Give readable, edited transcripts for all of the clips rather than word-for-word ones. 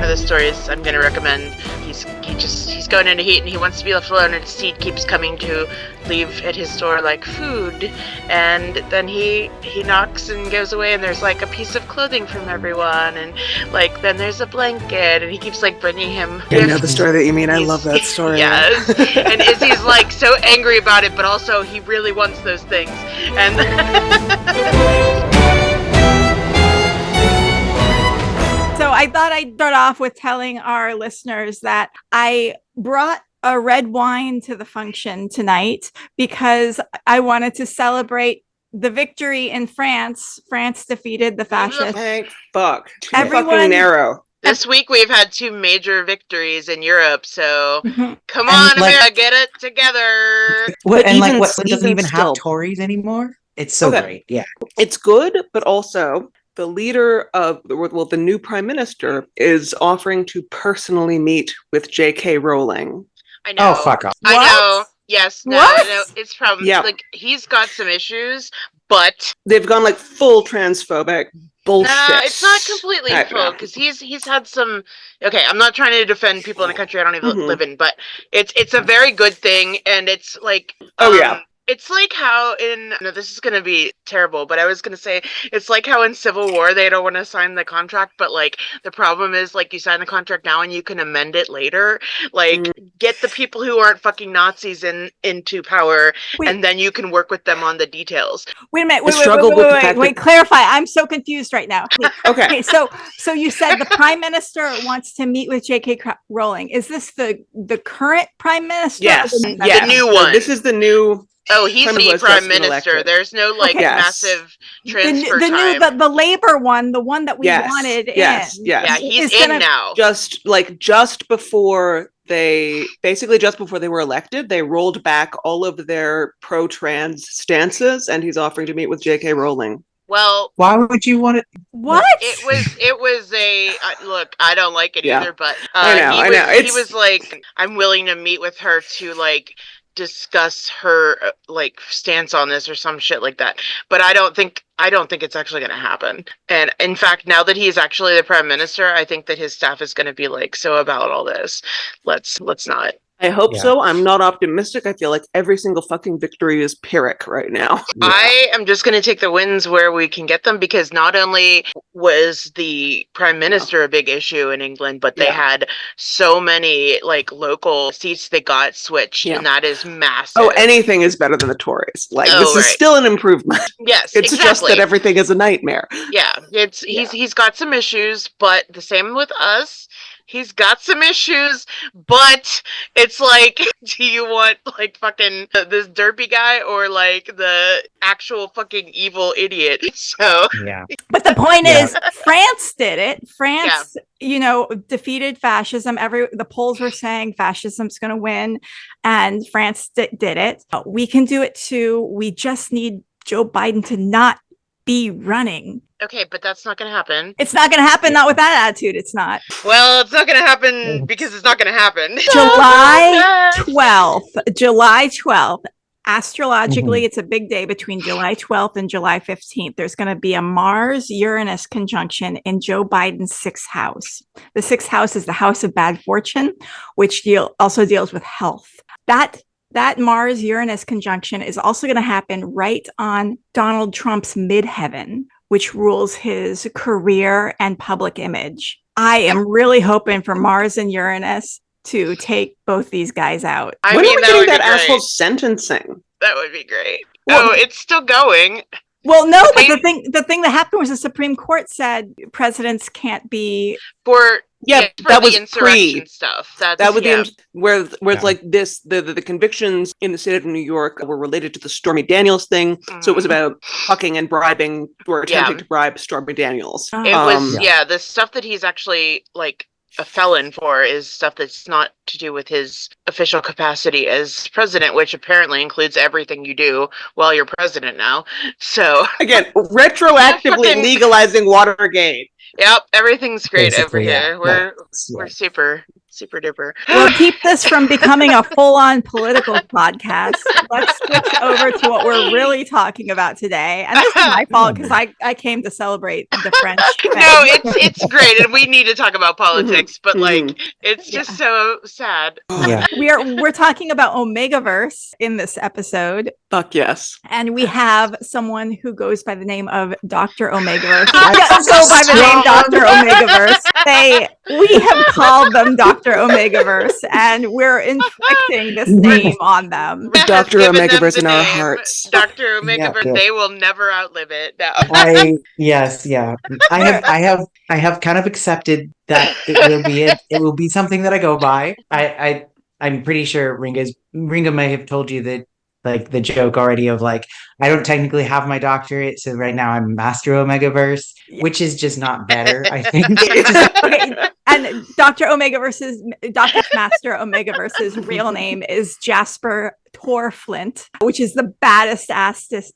one of the stories I'm going to recommend. He's going into heat and he wants to be left alone, and his seed keeps coming to leave at his door like food, and then he knocks and goes away, and there's like a piece of clothing from everyone, and like then there's a blanket, and he keeps like bringing him I know the story that you mean. I love that story. Yes. And Izzy's like so angry about it, but also he really wants those things. And so I thought I'd start off with telling our listeners that I brought a red wine to the function tonight because I wanted to celebrate the victory in France. France defeated the fascists. Thank fuck. Everyone- Fucking narrow. this week we've had 2 major victories in Europe, so come And, on, like- America, get it together. What, and even- like what, it doesn't even even still- have Tories anymore. It's so Okay. great. Yeah. It's good, but also the leader of the new prime minister is offering to personally meet with J.K. Rowling. I know. Oh, fuck off. I What? know. Yes. No. What? No. It's from Yeah. like he's got some issues, but They've gone like full transphobic bullshit. it's not completely I full know. because he's had some. Okay, I'm not trying to defend people in a country I don't even Mhm. live in, but it's a very good thing, and it's like Oh, yeah. It's like how this is going to be terrible, but I was going to say, it's like how in Civil War, they don't want to sign the contract, but like the problem is like you sign the contract now and you can amend it later. Like get the people who aren't fucking Nazis into power, Wait. and then you can work with them on the details. Wait a minute. The struggle with the fact Wait, that- clarify. I'm so confused right now. Okay. Okay, so you said the prime minister wants to meet with J.K. Rowling. Is this the current prime minister? Yes. Or the- Yes. new So one. this is the new. Oh, he's Prime the Minister's prime just been minister. elected. There's no like Okay. Yes. massive transfer the time. new the labor one, the one that we Yes. wanted Yes. in. Yes. Yeah, he's Is in gonna- now. Just before they were elected, they rolled back all of their pro-trans stances, and he's offering to meet with J.K. Rowling. Well, Why would you want it? What? it was a look. I don't like it Yeah. either, but I know. he It's- was like, I'm willing to meet with her to like discuss her like stance on this or some shit like that. But I don't think it's actually going to happen. And in fact, now that he's actually the prime minister, I think that his staff is going to be like, so about all this, let's not. I hope Yeah. so. I'm not optimistic. I feel like every single fucking victory is Pyrrhic right now. I am just going to take the wins where we can get them, because not only was the prime minister a big issue in England, but they Yeah. had so many like local seats that got switched, Yeah. and that is massive. Oh, anything is better than the Tories. Like Oh, this is right. still an improvement. Yes, It's just exactly. that everything is a nightmare. Yeah, he's got some issues, but the same with us. He's got some issues, but it's like, do you want like fucking this derpy guy or like the actual fucking evil idiot? So Yeah. But the point Yeah. is, France did it. France, defeated fascism. The polls were saying fascism's going to win, and France did it. We can do it too. We just need Joe Biden to not be running. okay, but that's not gonna happen. It's not going to happen. Not with that attitude. It's not. Well, it's not gonna happen because it's not gonna happen. July 12th. Astrologically, it's a big day between July 12th and July 15th. There's going to be a Mars-Uranus conjunction in Joe Biden's 6th house. The 6th house is the house of bad fortune, which also deals with health. That Mars-Uranus conjunction is also going to happen right on Donald Trump's midheaven, which rules his career and public image. I am really hoping for Mars and Uranus to take both these guys out. I when mean, are we that getting would be that great. asshole sentencing? That would be great. Well- Oh, it's still going. Well, no, but They- the thing that happened was the Supreme Court said presidents can't be. For Yeah, for that the was insurrection pre. Stuff. That would yeah. be where it's Yeah. like this. The convictions in the state of New York were related to the Stormy Daniels thing. So it was Mhm. about fucking and bribing, or attempting Yeah. to bribe Stormy Daniels. Oh. It was Yeah. the stuff that he's actually like a felon for is stuff that's not to do with his official capacity as president, which apparently includes everything you do while you're president now. So, Again, retroactively Fucking- legalizing Watergate. yep, everything's great over Basically, yeah. here. We're Yeah. super super duper. We'll keep this from becoming a full-on political podcast. Let's switch over to what we're really talking about today. And this is my fault because I came to celebrate the French. No, it's great, and we need to talk about politics, but like it's just so sad. Yeah. We're talking about Omegaverse in this episode. Fuck yes. And we have someone who goes by the name of Dr. Omegaverse. Go by the name Dr. Omegaverse. We have called them Dr. Omegaverse, and we're inflicting this name on them. Dr. Given them Omegaverse the in our name, hearts. Dr. Omegaverse, Yeah. they will never outlive it. No. Yes, yeah. I have kind of accepted that it will be something that I go by. I'm pretty sure Ringa may have told you that, like, the joke already of like, I don't technically have my doctorate, so right now I'm Master Omegaverse, which is just not better, I think. Okay, and Dr. Master Omegaverse's real name is Jasper Torflint, which is the baddest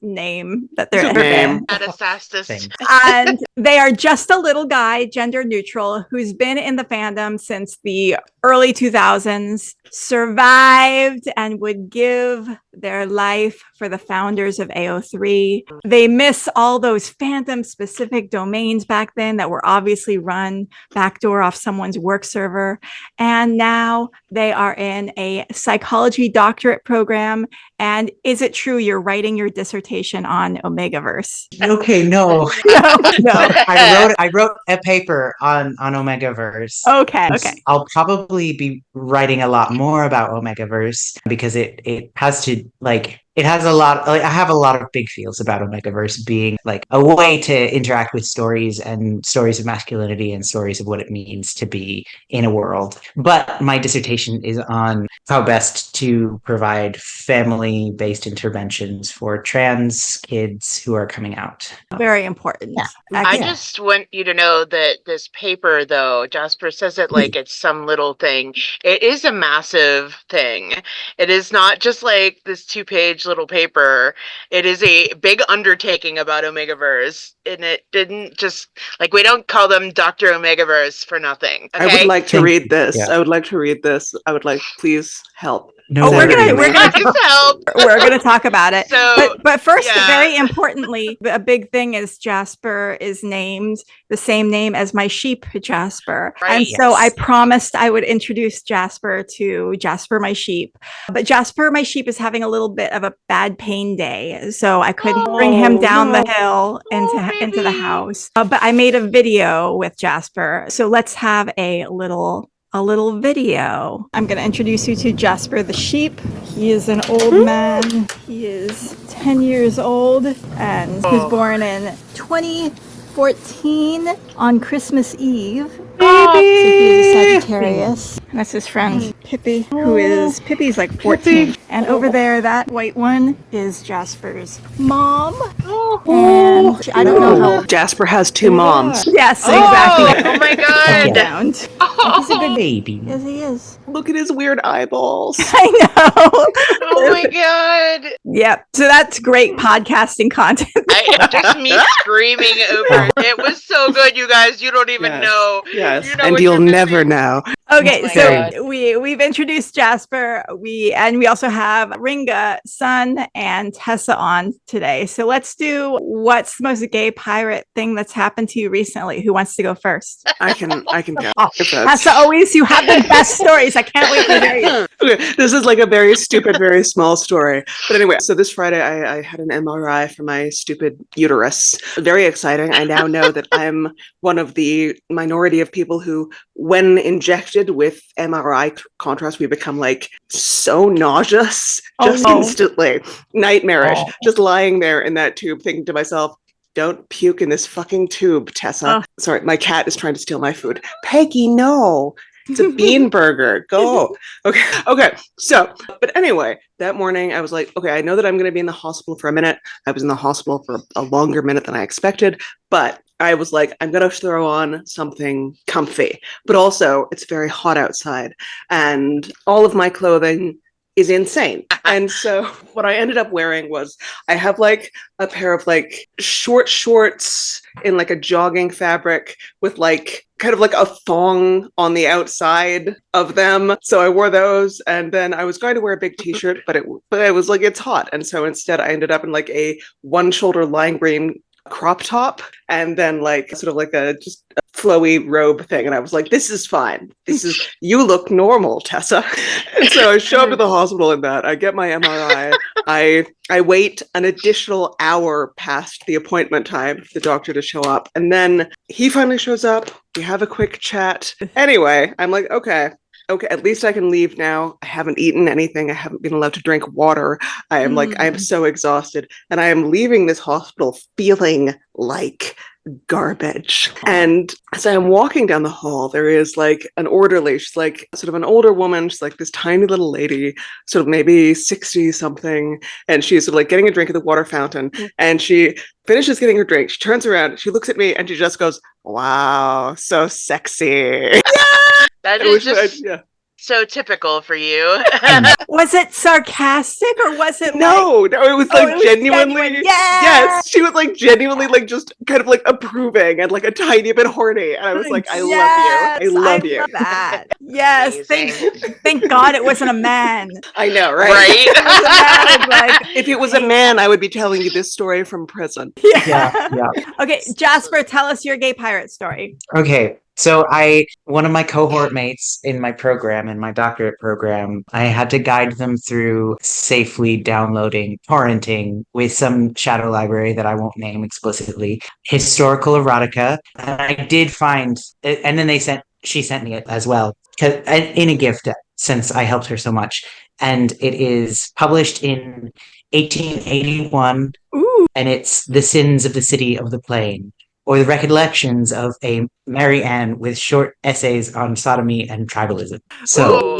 name that there ever been. Adastastus. And they are just a little guy, gender neutral, who's been in the fandom since the early 2000s, survived, and would give their life for the founders of AO3. They miss all those fandom specific domains back then that were obviously run backdoor off someone's work server. And now they are in a psychology doctorate program. And is it true you're writing your dissertation on Omegaverse? Okay, no. No. I wrote a paper on Omegaverse. Okay. I'll probably be writing a lot more about Omegaverse because it has to, like, it has a lot, like, I have a lot of big feels about Omegaverse being like a way to interact with stories and stories of masculinity and stories of what it means to be in a world. But my dissertation is on how best to provide family-based interventions for trans kids who are coming out. Very important. Yeah. I just want you to know that this paper, though, Jasper says it like it's some little thing. It is a massive thing. It is not just like this 2-page little paper. It is a big undertaking about Omegaverse, and it didn't just, like, we don't call them Dr. Omegaverse for nothing. Okay? I would like to read this. Yeah. I would like to read this. I would like, please help. No, Oh, we're gonna Just help. we're gonna talk about it. So, But first, yeah. very importantly, a big thing is Jasper is named the same name as my sheep, Jasper. Right. And so I promised I would introduce Jasper to Jasper, my sheep. But Jasper, my sheep, is having a little bit of a bad pain day. So I couldn't bring him down the hill into the house. But I made a video with Jasper. So let's have a little video. I'm going to introduce you to Jasper the sheep. He is an old man. He is 10 years old and he was born in 2014 on Christmas Eve. So he's a Sagittarius. And that's his friend Pippi, Pippi's like 14. And over there, that white one is Jasper's mom. And I don't know how. Jasper has 2 moms. Yes, exactly. Oh my god. Around. He's a good baby. Yes, he is. Look at his weird eyeballs. I know. Oh my god. Yep. So that's great podcasting content. Just me screaming over it. It was so good, you guys. You don't even know. Yes. You know And what you'll you're never missing. know. Okay, Oh my so God. we've introduced Jasper. We also have Ringa, Sun, and Tessa on today. So let's do what's the most gay pirate thing that's happened to you recently? Who wants to go first? I can go. If that's- Tessa, always you have the best stories. I can't wait to hear you. Okay, this is like a very stupid, very small story. But anyway, so this Friday I had an MRI for my stupid uterus. Very exciting. I now know that I'm one of the minority of people who, when injected with MRI contrast, we become like so nauseous just instantly. Nightmarish. Oh. Just lying there in that tube thinking to myself, don't puke in this fucking tube, Tessa. Sorry, my cat is trying to steal my food. Peggy, no. It's a bean burger. Go. Okay. So, but anyway, that morning I was like, okay, I know that I'm going to be in the hospital for a minute. I was in the hospital for a longer minute than I expected, but I was like, I'm going to throw on something comfy, but also it's very hot outside and all of my clothing is insane. And so what I ended up wearing was, I have like a pair of like short shorts in like a jogging fabric with like kind of like a thong on the outside of them. So I wore those, and then I was going to wear a big t-shirt, but it was like, it's hot. And so instead I ended up in like a one shoulder lime green crop top, and then like sort of like a just a flowy robe thing. And I was like, this is fine. You look normal, Tessa. And so I show up to the hospital in that. I get my MRI. I wait an additional hour past the appointment time for the doctor to show up. And then he finally shows up. We have a quick chat. Anyway, I'm like, okay, at least I can leave now. I haven't eaten anything. I haven't been allowed to drink water. I am so exhausted. And I am leaving this hospital feeling like garbage. And as I'm walking down the hall, there is like an orderly. She's like sort of an older woman. She's like this tiny little lady, sort of maybe 60 something. And she's sort of like getting a drink at the water fountain. And she finishes getting her drink. She turns around, she looks at me, and she just goes, "Wow, so sexy." That is just so typical for you. Was it sarcastic or was it No, it was like it was genuinely. genuine. Yes, she was like genuinely like just kind of like approving and like a tiny bit horny. And I was like, I love you. I love you. Love that. Yes. Thank God it wasn't a man. I know, right? Right? It was a man, like, If it was a man, I would be telling you this story from prison. Yeah. Okay, Jasper, tell us your gay pirate story. Okay. So one of my cohort mates in my program, in my doctorate program, I had to guide them through safely downloading, torrenting with some shadow library that I won't name explicitly, historical erotica. And I did find, and then she sent me it as well, in a gift since I helped her so much. And it is published in 1881. Ooh. And it's The Sins of the City of the Plain, or the recollections of a Mary Ann with short essays on sodomy and tribalism. So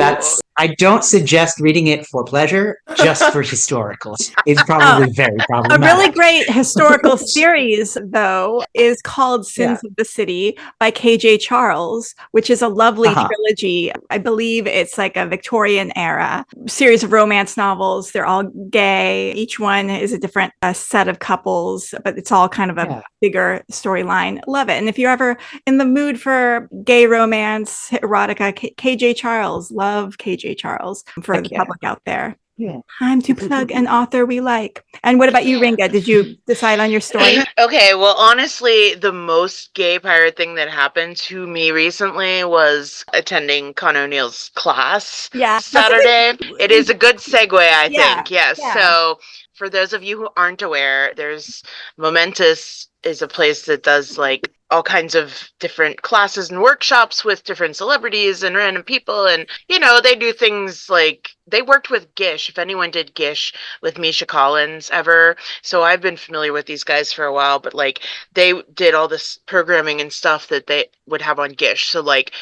I don't suggest reading it for pleasure, just for historical. It's probably very problematic. A really great historical series, though, is called Sins of the City by K.J. Charles, which is a lovely trilogy. I believe it's like a Victorian era series of romance novels. They're all gay. Each one is a different set of couples, but it's all kind of a bigger storyline. Love it. And if you're ever in the mood for gay romance, erotica, KJ Charles, love KJ Charles for the public out there. Yeah. Time to plug an author we like. And what about you, Ringa? Did you decide on your story? Okay, well, honestly, the most gay pirate thing that happened to me recently was attending Con O'Neill's class Saturday. It is a good segue, I think. Yes. Yeah. So for those of you who aren't aware, there's Momentous is a place that does like all kinds of different classes and workshops with different celebrities and random people. And, you know, they do things like they worked with Gish, if anyone did Gish with Misha Collins ever. So I've been familiar with these guys for a while, but like they did all this programming and stuff that they would have on Gish. So like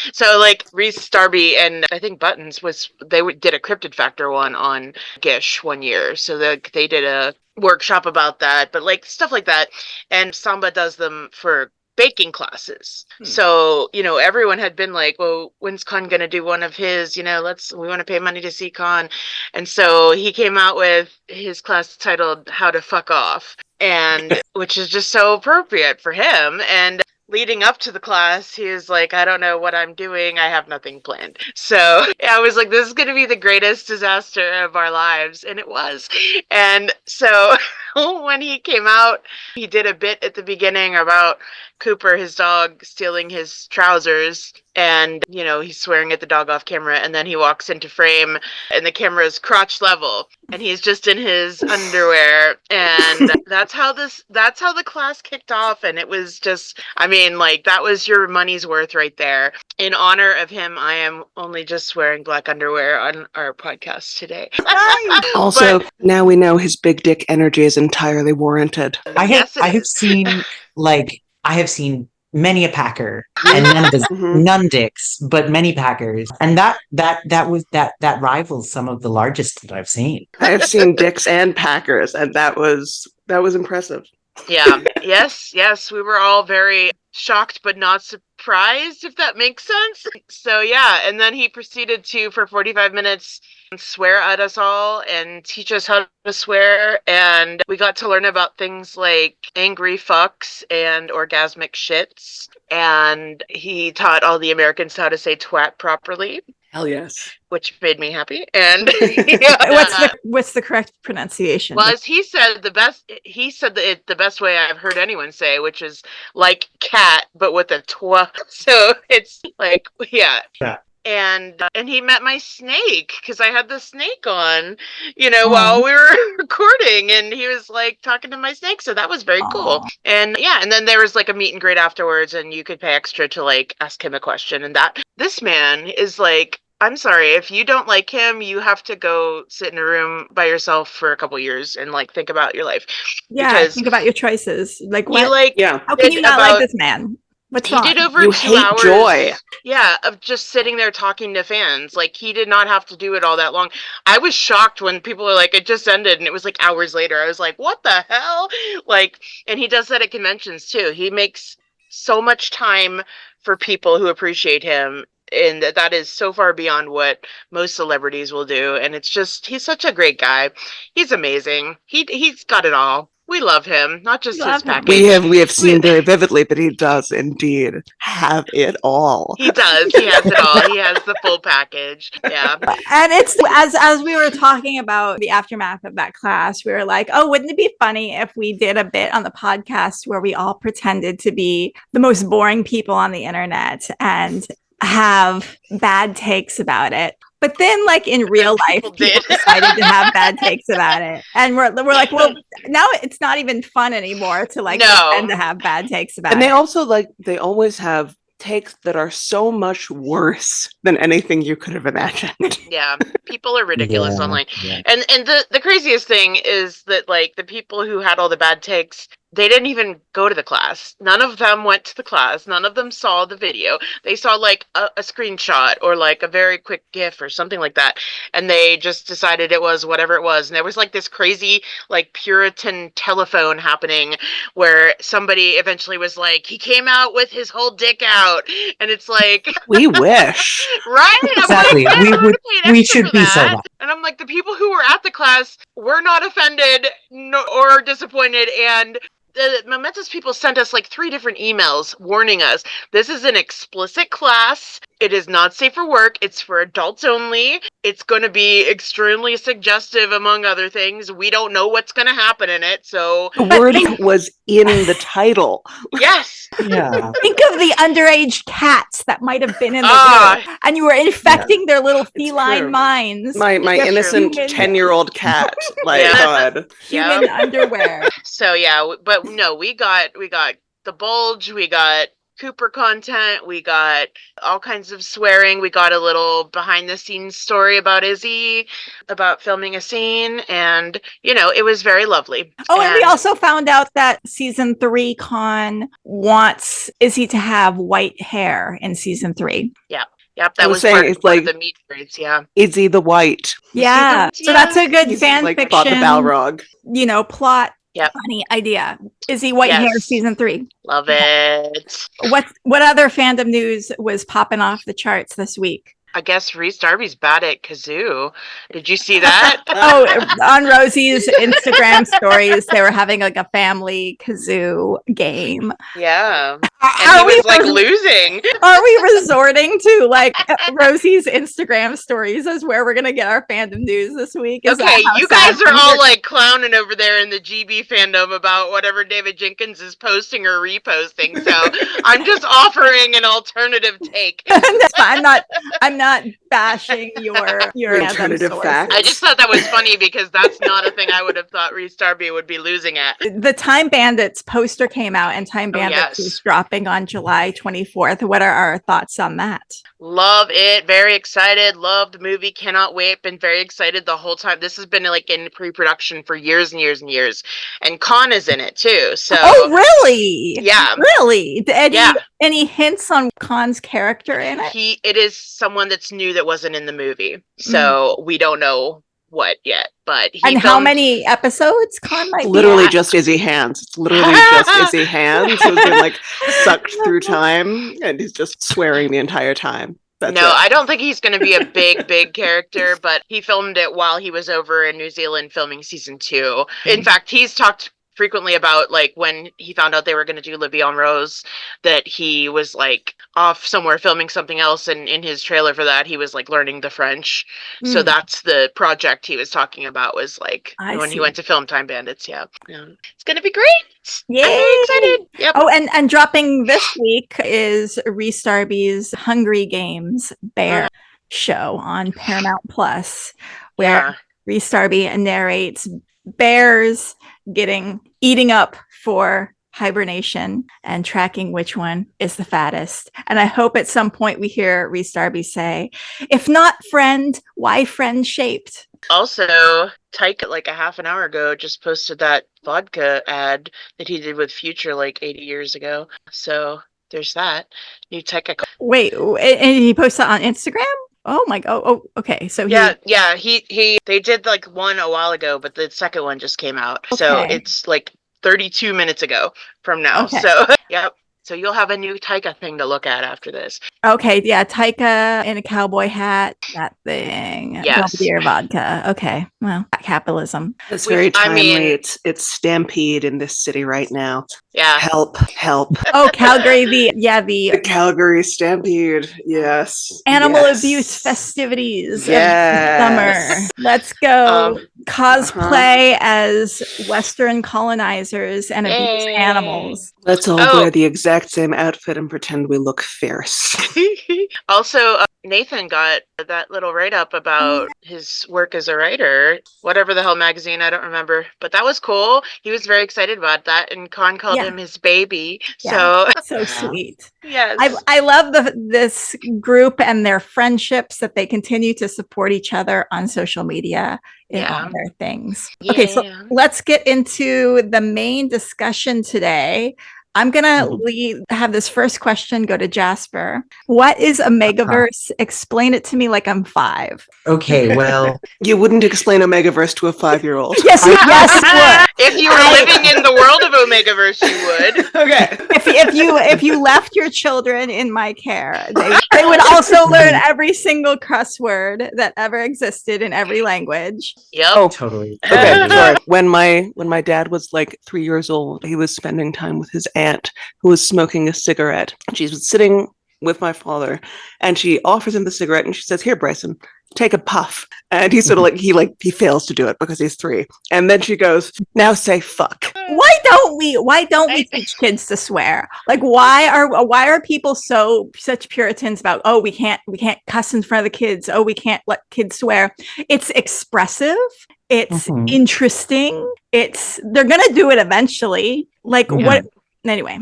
Reese Starby and I think Buttons did a Cryptid Factor one on Gish one year. So they did a workshop about that, but like stuff like that. And Samba does them for baking classes. So, you know, everyone had been like, well, when's Con going to do one of his, you know, we want to pay money to see Con. And so he came out with his class titled How to Fuck Off, and which is just so appropriate for him. And leading up to the class, he was like, I don't know what I'm doing. I have nothing planned. So I was like, this is going to be the greatest disaster of our lives. And it was. And so when he came out, he did a bit at the beginning about Cooper, his dog, stealing his trousers. And, you know, he's swearing at the dog off camera. And then he walks into frame and the camera's crotch level. And he's just in his underwear. And that's how the class kicked off. And it was just, I mean, like, that was your money's worth right there. In honor of him, I am only just wearing black underwear on our podcast today. Also, now we know his big dick energy is entirely warranted. I have seen many a packer and none dicks, but many packers, and that rivals some of the largest that I've seen. I have seen dicks and packers, and that was impressive. Yeah. Yes. We were all very shocked but not surprised, if that makes sense. So yeah, and then he proceeded to, for 45 minutes, swear at us all and teach us how to swear. And we got to learn about things like angry fucks and orgasmic shits. And he taught all the Americans how to say twat properly, Hell yes. which made me happy. And yeah, What's the correct pronunciation? was he said the best way I've heard anyone say, which is like cat but with a twa. So it's like yeah. And he met my snake, because I had the snake on, while we were recording, and he was like talking to my snake, so that was very cool. And yeah, and then there was like a meet and greet afterwards, and you could pay extra to like ask him a question. And that this man is like, I'm sorry, if you don't like him, you have to go sit in a room by yourself for a couple years and like think about your life. Yeah, because think about your choices. Like what? he like How can you not like this man? What's he wrong? did over You 2 hate hours. joy. Yeah, of just sitting there talking to fans. Like, he did not have to do it all that long. I was shocked when people were like, it just ended, and it was like hours later. I was like, what the hell? Like, and he does that at conventions too. He makes so much time for people who appreciate him, and that is so far beyond what most celebrities will do. And it's just, he's such a great guy. He's amazing. He's got it all. We love him, not just his package. We have seen very vividly that he does indeed have it all. He does. He has it all. He has the full package. Yeah. And it's as we were talking about the aftermath of that class, we were like, oh, wouldn't it be funny if we did a bit on the podcast where we all pretended to be the most boring people on the internet and have bad takes about it. But then, like in real life, people decided to have bad takes about it, and we're like, well, now it's not even fun anymore to like pretend to have bad takes about it. And they also they always have takes that are so much worse than anything you could have imagined. Yeah, people are ridiculous online. Yeah. And the craziest thing is that like the people who had all the bad takes, they didn't even go to the class. None of them went to the class. None of them saw the video. They saw like a screenshot or like a very quick GIF or something like that. And they just decided it was whatever it was. And there was like this crazy like Puritan telephone happening where somebody eventually was like, he came out with his whole dick out. And it's like, we wish. Right? Exactly. Like, we should be so bad. And I'm like, the people who were at the class were not offended or disappointed. And the Momentous people sent us like 3 different emails warning us, this is an explicit class. It is not safe for work. It's for adults only. It's going to be extremely suggestive, among other things. We don't know what's going to happen in it. So the wording was in the title. Yes. Yeah. Think of the underage cats that might have been in the room, and you were infecting their little feline minds. My innocent 10-year-old cat. Like God. Human underwear. So yeah, but no, we got the bulge. We got Cooper content, we got all kinds of swearing, we got a little behind the scenes story about Izzy, about filming a scene, and it was very lovely. And we also found out that season 3 Con wants Izzy to have white hair in season 3. Yep, that was part of the meet grades, yeah. Izzy the White. Yeah. So that's a good fan fiction. Bought the Balrog. Plot. Yep. Funny idea. Izzy White Hair season 3. Love it. What other fandom news was popping off the charts this week? I guess Reese Darby's bad at kazoo. Did you see that? On Rosie's Instagram stories, they were having like a family kazoo game. Yeah. And he was like losing. Are we resorting to like Rosie's Instagram stories as where we're going to get our fandom news this week? Okay, you guys are all like clowning over there in the GB fandom about whatever David Jenkins is posting or reposting. So I'm just offering an alternative take. I'm not bashing your alternative facts. I just thought that was funny because that's not a thing I would have thought Reese Darby would be losing at. The Time Bandits poster came out, and Time Bandits is dropping on July 24th. What are our thoughts on that? Love it. Very excited. Love the movie. Cannot wait. Been very excited the whole time. This has been like in pre-production for years and years and years. And Khan is in it too. So. Oh, really? Yeah. Really? Any hints on Khan's character in it? It is someone that's new that wasn't in the movie. So we don't know what yet. but he And how filmed- many episodes Con might Literally be at? just Izzy Hands. It's literally just Izzy Hands who's been like sucked through time and he's just swearing the entire time. That's No, it. I don't think he's going to be a big character, but he filmed it while he was over in New Zealand filming season 2. In fact, he's talked frequently about like when he found out they were going to do Livy on Rose, that he was like off somewhere filming something else, and in his trailer for that he was like learning the French. So that's the project he was talking about, was like when he went to film Time Bandits. Yeah. It's going to be great. Yay! I'm very excited. Yep. Oh, and dropping this week is Reese Darby's Hungry Games Bear show on Paramount Plus, where Reese Darby narrates bears eating up for hibernation and tracking which one is the fattest. And I hope at some point we hear Reese Darby say, "If not friend, why friend shaped?" Also, Tyke, like a half an hour ago, just posted that vodka ad that he did with Future like 80 years ago. So there's that. New Tyke. Wait, and he posted that on Instagram? Oh my god. Oh, okay. So they did like one a while ago, but the second one just came out. So it's like 32 minutes ago from now. Okay. So yep. So you'll have a new Taika thing to look at after this. Okay, yeah, Taika in a cowboy hat, that thing. Yes. Beer vodka. Okay, well, capitalism. It's very timely. It's stampede in this city right now. Yeah. Help. Oh, Calgary, the Calgary stampede. Yes. animal abuse festivities of summer. Let's go cosplay as Western colonizers and abuse animals. Let's all wear the exact same outfit and pretend we look fierce. Also, Nathan got that little write-up about his work as a writer, whatever the hell magazine, I don't remember, but that was cool. He was very excited about that, and Con called him his baby. Yeah. So sweet. Yes. I love this group and their friendships, that they continue to support each other on social media in all their things. Yeah. Okay, so let's get into the main discussion today. I'm going to have this first question go to Jasper. What is Omegaverse? Explain it to me like I'm 5. Okay, well... You wouldn't explain Omegaverse to a 5-year-old. Yes, would. If you were living in the world of Omegaverse, you would. Okay. If you left your children in my care, they would also learn every single cuss word that ever existed in every language. Yep. Oh, totally. Okay, sorry. When my dad was like 3 years old, he was spending time with his aunt who was smoking a cigarette. She was sitting with my father and she offers him the cigarette and she says, "Here, Bryson, take a puff." And he's sort of like, he fails to do it because he's 3. And then she goes, "Now say fuck." Why don't we teach kids to swear? Like, why are people such Puritans about, we can't cuss in front of the kids. Oh, we can't let kids swear. It's expressive. It's interesting. They're going to do it eventually. Like what? Anyway.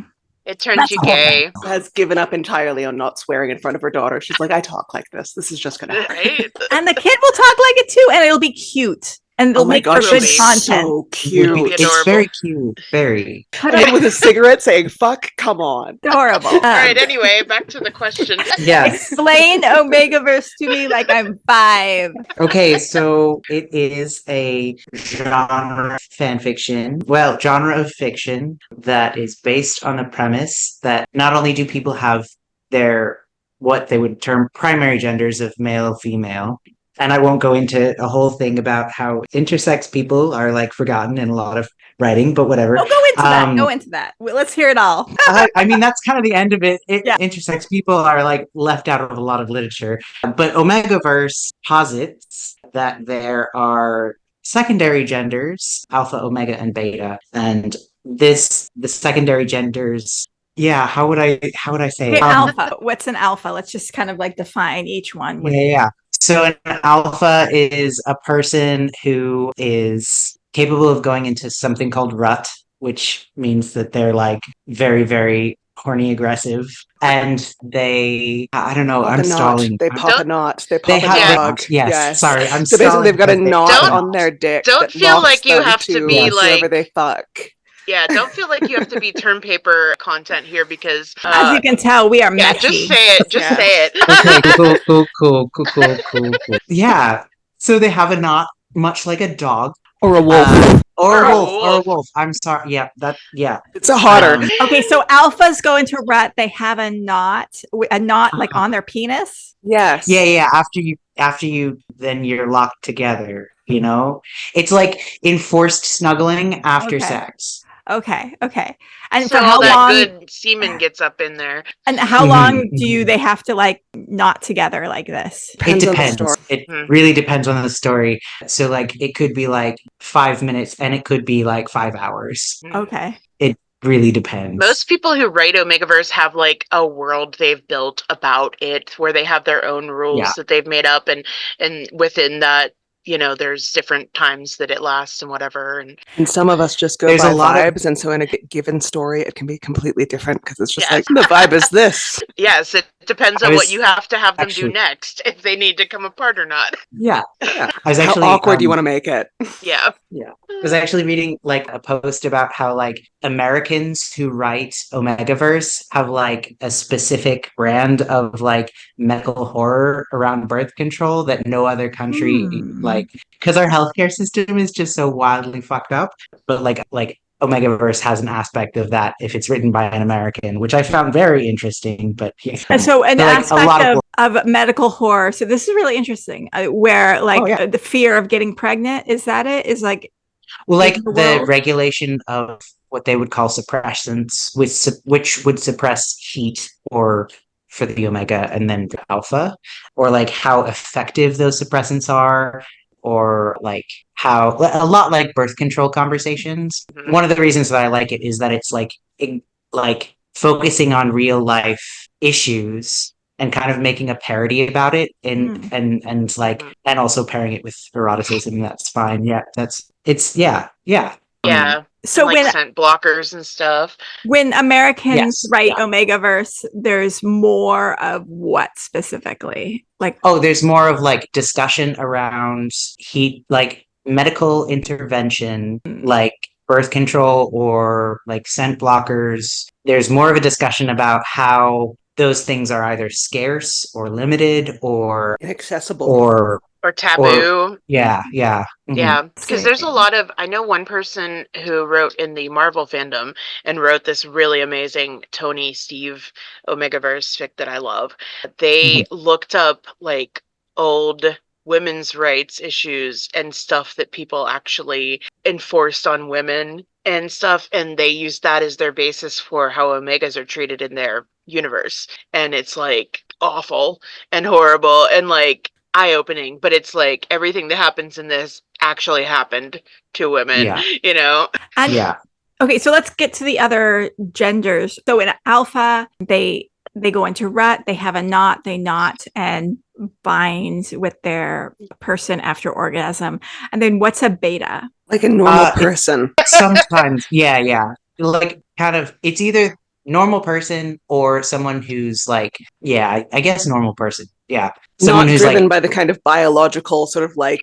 It turns you gay. Has given up entirely on not swearing in front of her daughter. She's like, "I talk like this. This is just going to happen." Right? And the kid will talk like it too, and it'll be cute. And they'll make for good content. So cute. It's very cute. Very. And with a cigarette saying "fuck," come on. Adorable. All right, anyway, back to the question. Yes. Explain Omegaverse to me like I'm 5. Okay, so it is a genre of fiction that is based on the premise that not only do people have their what they would term primary genders of male, female, and I won't go into a whole thing about how intersex people are like forgotten in a lot of writing, but whatever. Oh, go into that. Let's hear it all. I mean, that's kind of the end of it. Intersex people are like left out of a lot of literature. But Omegaverse posits that there are secondary genders, alpha, omega, and beta. And the secondary genders, how would I say it? Alpha. What's an alpha? Let's just kind of like define each one. Yeah. So an alpha is a person who is capable of going into something called rut, which means that they're like very, very horny aggressive. And they, I don't know, I'm stalling. They pop a knot. They pop a dog. Yes. Sorry, I'm so basically they've got a knot on their dick. Don't feel like you have to be like whoever they fuck. Yeah, don't feel like you have to be term paper content here because as you can tell, we are messy. Just say it. Say it. Okay, cool. Yeah. So they have a knot much like a dog. Or a wolf. Or Or a a wolf. Or a wolf. wolf. I'm sorry. Yeah. It's a hotter. Okay, so alphas go into rut. They have a knot like on their penis. Yes. Yeah. After you, then you're locked together. You know, it's like enforced snuggling after Okay. sex. Okay. And So for all how that long? good semen gets up in there. And how Mhm, long do mhm. they have to like knot together like this? Depends It on the depends. story. It Hmm. really depends on the story. So, like, it could be like 5 minutes, and it could be like 5 hours. Okay. It really depends. Most people who write Omegaverse have like a world they've built about it where they have their own rules Yeah. that they've made up, and within that, there's different times that it lasts and whatever. And some of us just go There's by a lot of- vibes, and so in a given story, it can be completely different because it's just Yes. like the vibe is this. Yes, it depends I on what was you have to have them actually- do next, if they need to come apart or not. Yeah. Yeah. I was How actually awkward do you want to make it? Yeah. I was actually reading like a post about how like Americans who write Omegaverse have like a specific brand of like medical horror around birth control that no other country like, because our healthcare system is just so wildly fucked up. But like Omegaverse has an aspect of that if it's written by an American, which I found very interesting. But yeah. And so an So, like, a lot aspect of of medical horror. So this is really interesting. Where like Oh, yeah. the fear of getting pregnant, is that it? Is like Well, like in the the world? regulation of what they would call suppressants, which would suppress heat or for the omega and then the alpha, or like how effective those suppressants are, or like how a lot like birth control conversations. Mhm. One of the reasons that I like it is that it's like focusing on real life issues and kind of making a parody about it and like and also pairing it with eroticism. That's fine. Yeah, yeah. Yeah. So like scent blockers and stuff. when Americans Yes, write yeah. Omegaverse, there's more of what specifically? Like Oh, there's more of like discussion around heat, like medical intervention, like birth control or like scent blockers. There's more of a discussion about how those things are either scarce or limited or Inaccessible. or Or taboo. yeah. Mhm. Yeah, because there's a lot of, I know one person who wrote in the Marvel fandom and wrote this really amazing Tony Steve Omegaverse fic that I love. They looked up like old women's rights issues and stuff that people actually enforced on women and stuff, and they used that as their basis for how omegas are treated in their universe. And it's like awful and horrible and like eye-opening, but it's like everything that happens in this actually happened to women. Yeah. and Yeah. okay, so let's get to the other genders. So in alpha, they go into rut, they have a knot, they knot and bind with their person after orgasm. And then what's a beta? Like a normal it- person. Sometimes, yeah. Like kind of, it's either normal person or someone who's like, yeah, I guess normal person. Yeah. Someone Not who's driven like, by the kind of biological sort of like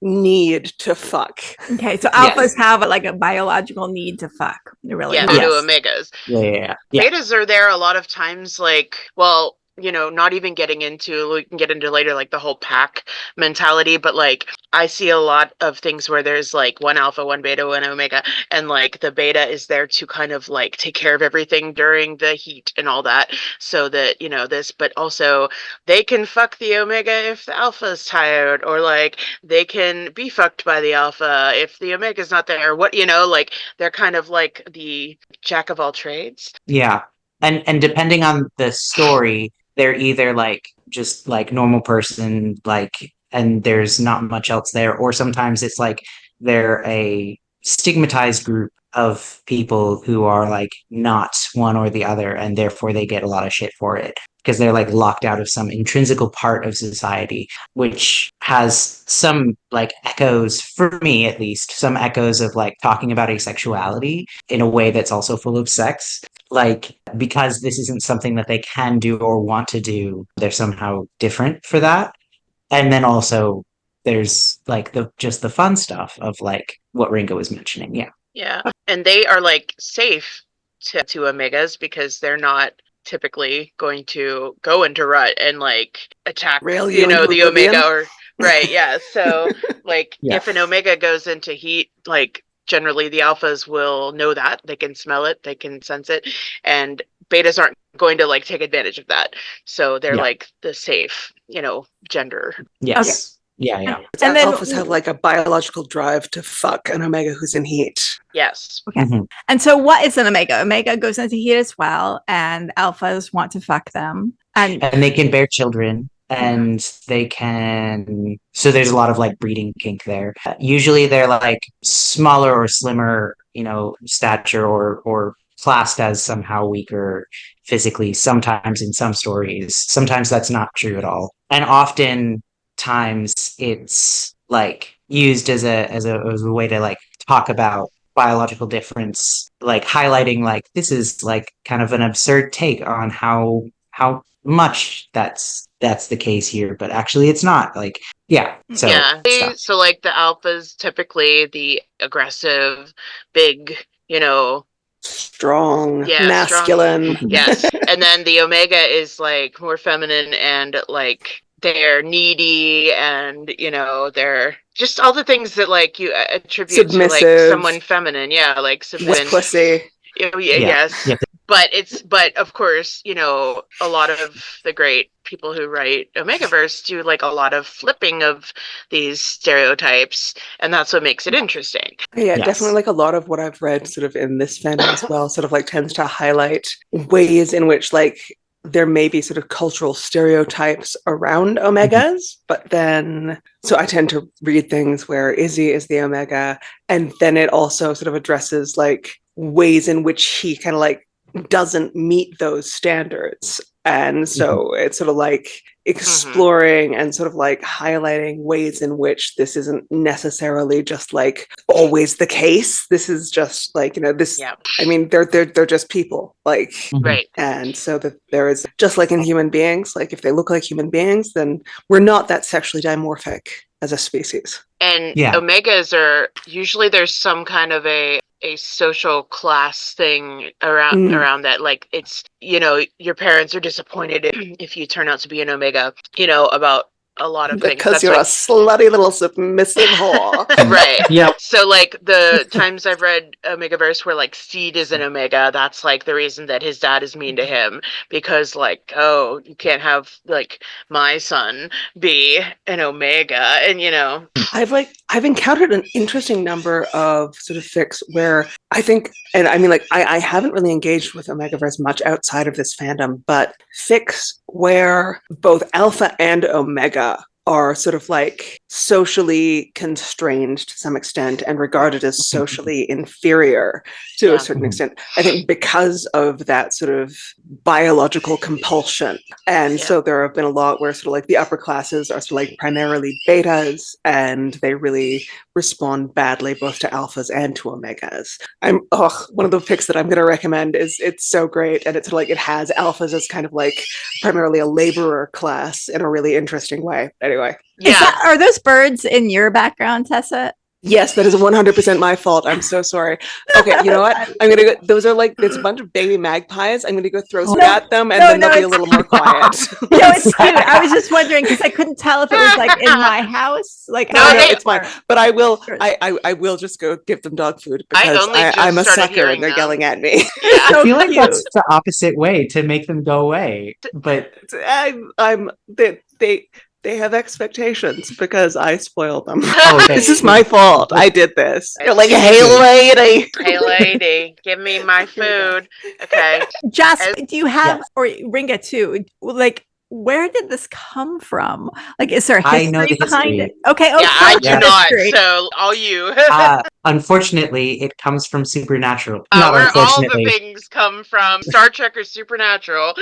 need to fuck. Okay, so Yes. alphas have like a biological need to fuck. Really? Yeah, not- to Yes. omegas. yeah. Betas are there a lot of times, like, well, not even getting into, we can get into later, like the whole pack mentality, but like I see a lot of things where there's like one alpha, one beta, one omega, and like the beta is there to kind of like take care of everything during the heat and all that, so that, this, but also they can fuck the omega if the alpha is tired, or like they can be fucked by the alpha if the omega is not there. What, like they're kind of like the jack of all trades. Yeah. And depending on the story, they're either like just like normal person, like, and there's not much else there, or sometimes it's like they're a stigmatized group of people who are like not one or the other, and therefore they get a lot of shit for it because they're like locked out of some intrinsical part of society, which has some like echoes, for me at least, some echoes of like talking about asexuality in a way that's also full of sex. Like, because this isn't something that they can do or want to do, they're somehow different for that. And then also there's like the fun stuff of like what Ringo was mentioning. Yeah. Yeah. And they are like safe to omegas because they're not typically going to go into rut and like attack, Rail you into the oblivion. omega, or Right, yeah. So, like, Yeah. if an omega goes into heat, like, generally the alphas will know that. They can smell it, they can sense it, and betas aren't going to, like, take advantage of that. So they're, Yeah. like, the safe, gender. Yes. Yeah. And then alphas have like a biological drive to fuck an omega who's in heat. Yes. Okay. Mhm. And so what is an omega? Omega goes into heat as well, and alphas want to fuck them. And And they can bear children, and they can. So there's a lot of like breeding kink there. Usually they're like smaller or slimmer, stature or classed as somehow weaker physically. Sometimes in some stories, sometimes that's not true at all, and often times it's like used as a way to like talk about biological difference, like highlighting like this is like kind of an absurd take on how much that's the case here, but actually it's not. Like, yeah. So yeah. stuff. So, like, the alphas typically the aggressive, big, Strong, Yeah, masculine. yes. And then the omega is like more feminine and like they're needy and they're just all the things that like you attribute to like Submissive. someone feminine. Yeah, like With submissive. pussy. Yes. Yeah. But of course, a lot of the great people who write Omegaverse do like a lot of flipping of these stereotypes, and that's what makes it interesting. Yeah, Yes. definitely like a lot of what I've read sort of in this fandom as well, sort of like tends to highlight ways in which like there may be sort of cultural stereotypes around omegas, but then so I tend to read things where Izzy is the omega, and then it also sort of addresses like ways in which he kind of like doesn't meet those standards. And so it's sort of like exploring and sort of like highlighting ways in which this isn't necessarily just like always the case. This is just like, this, Yeah. I mean, they're just people, like, Right. and so that there is just like in human beings, like if they look like human beings, then we're not that sexually dimorphic as a species. And Yeah. omegas are usually there's some kind of a social class thing around that. Like it's, your parents are disappointed if you turn out to be an omega, about a lot of things. Because That's you're why- a slutty little submissive whore. Right. Yep. So like the times I've read Omegaverse where like Seed is an omega, that's like the reason that his dad is mean to him, because like, oh, you can't have like my son be an omega, and I've encountered an interesting number of sort of fics where I think, and I mean, like, I haven't really engaged with Omegaverse much outside of this fandom, but fics where both alpha and omega are sort of like socially constrained to some extent and regarded as socially inferior to a certain extent. I think because of that sort of biological compulsion. And so there have been a lot where sort of like the upper classes are sort of like primarily betas, and they really respond badly both to alphas and to omegas. One of the pics that I'm going to recommend it's so great, and it's sort of like it has alphas as kind of like primarily a laborer class in a really interesting way. Anyway. yeah. are those birds in your background, Tessa? Yes, that is 100% my fault. I'm so sorry. Okay, you know what? I'm going to go. Those are like, it's a bunch of baby magpies. I'm going to go throw some at them, and then they'll be a little more quiet. No, it's cute. I was just wondering because I couldn't tell if it was like in my house. Like, No, they- it's fine. But I will just go give them dog food I because only just I'm a started sucker hearing and they're them. yelling at me. I so feel like cute. that's the opposite way to make them go away. But They have expectations because I spoil them. oh, This is my fault. I did this. They're like, It's- hey, lady. Hey lady, give me my food. Okay. Jasper, do you have, Yes. or Ringa too, like, where did this come from? Like, is there a I history know the behind history. it? Okay. Yeah, I do Yeah. not. History. So all you. unfortunately, it comes from Supernatural. Where Not all the unfortunately. things come from, Star Trek or Supernatural.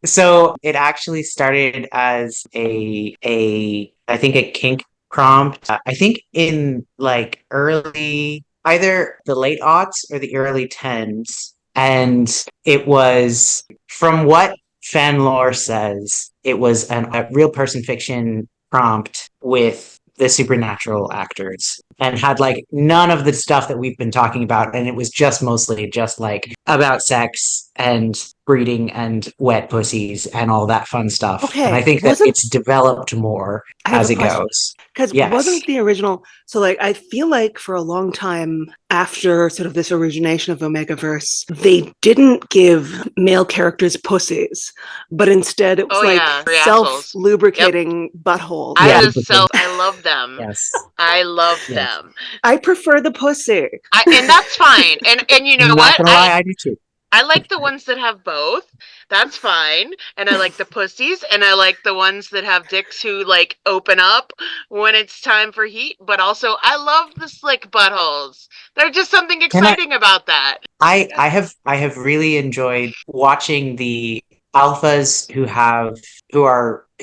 So it actually started as I think a kink prompt. I think in like either the late aughts or the early tens, and it was, from what fan lore says, it was a real person fiction prompt with the supernatural actors. and had like none of the stuff that we've been talking about, and it was just mostly just like about sex and breeding and wet pussies and all that fun stuff. Okay, and I think that it's developed more I have as a it question. goes. Because Yes. wasn't the original, so like I feel like for a long time after sort of this origination of Omegaverse, they didn't give male characters pussies, but instead it was Oh, like yeah, free assholes. self-lubricating buttholes. I Yeah. love them. Yes. I love Yes. them. I prefer the pussy. And that's fine. And you know I'm what? not gonna lie, I do too. I like the ones that have both. That's fine. And I like the pussies, and I like the ones that have dicks who like open up when it's time for heat. But also, I love the slick buttholes. There's just something exciting about that. I have really enjoyed watching the alphas who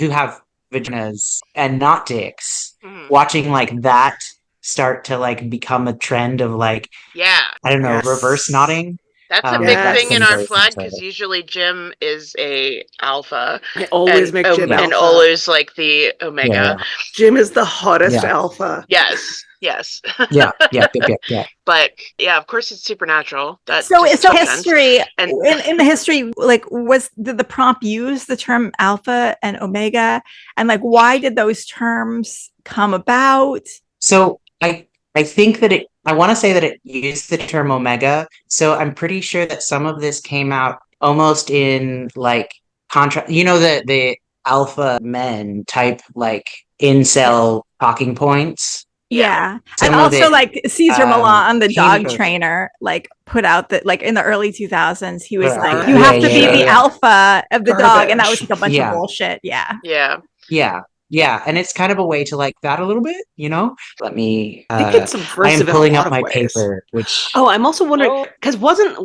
have vaginas and not dicks. Mhm. Watching like that start to like become a trend of like, Yeah. I don't know, Yes. reverse nodding. That's a big Yes. thing in been our very flag, fascinating. because usually Jim is a alpha. I always make Jim and alpha. always like the omega. Yeah. Jim is the hottest Yeah. alpha. Yes. Yeah. But yeah, of course it's supernatural. That So just it's a makes sense. history. And In the history, like, did the prompt use the term alpha and omega, and like, why did those terms come about? So I think that I want to say that it used the term omega. So I'm pretty sure that some of this came out almost in like contrast, the alpha men type like incel talking points. Yeah. Some And of also it, like Caesar Milan, the he dog was- trainer, like put out that like in the early 2000s, he was Right. like, you Yeah, have to be yeah, the yeah. alpha of the dog. And that was Garbage. like a bunch Yeah. of bullshit. Yeah. yeah. And it's kind of a way to like that a little bit, Let me. I think it's I subversive am in a pulling lot up of my ways. paper, which Oh, I'm also wondering because wasn't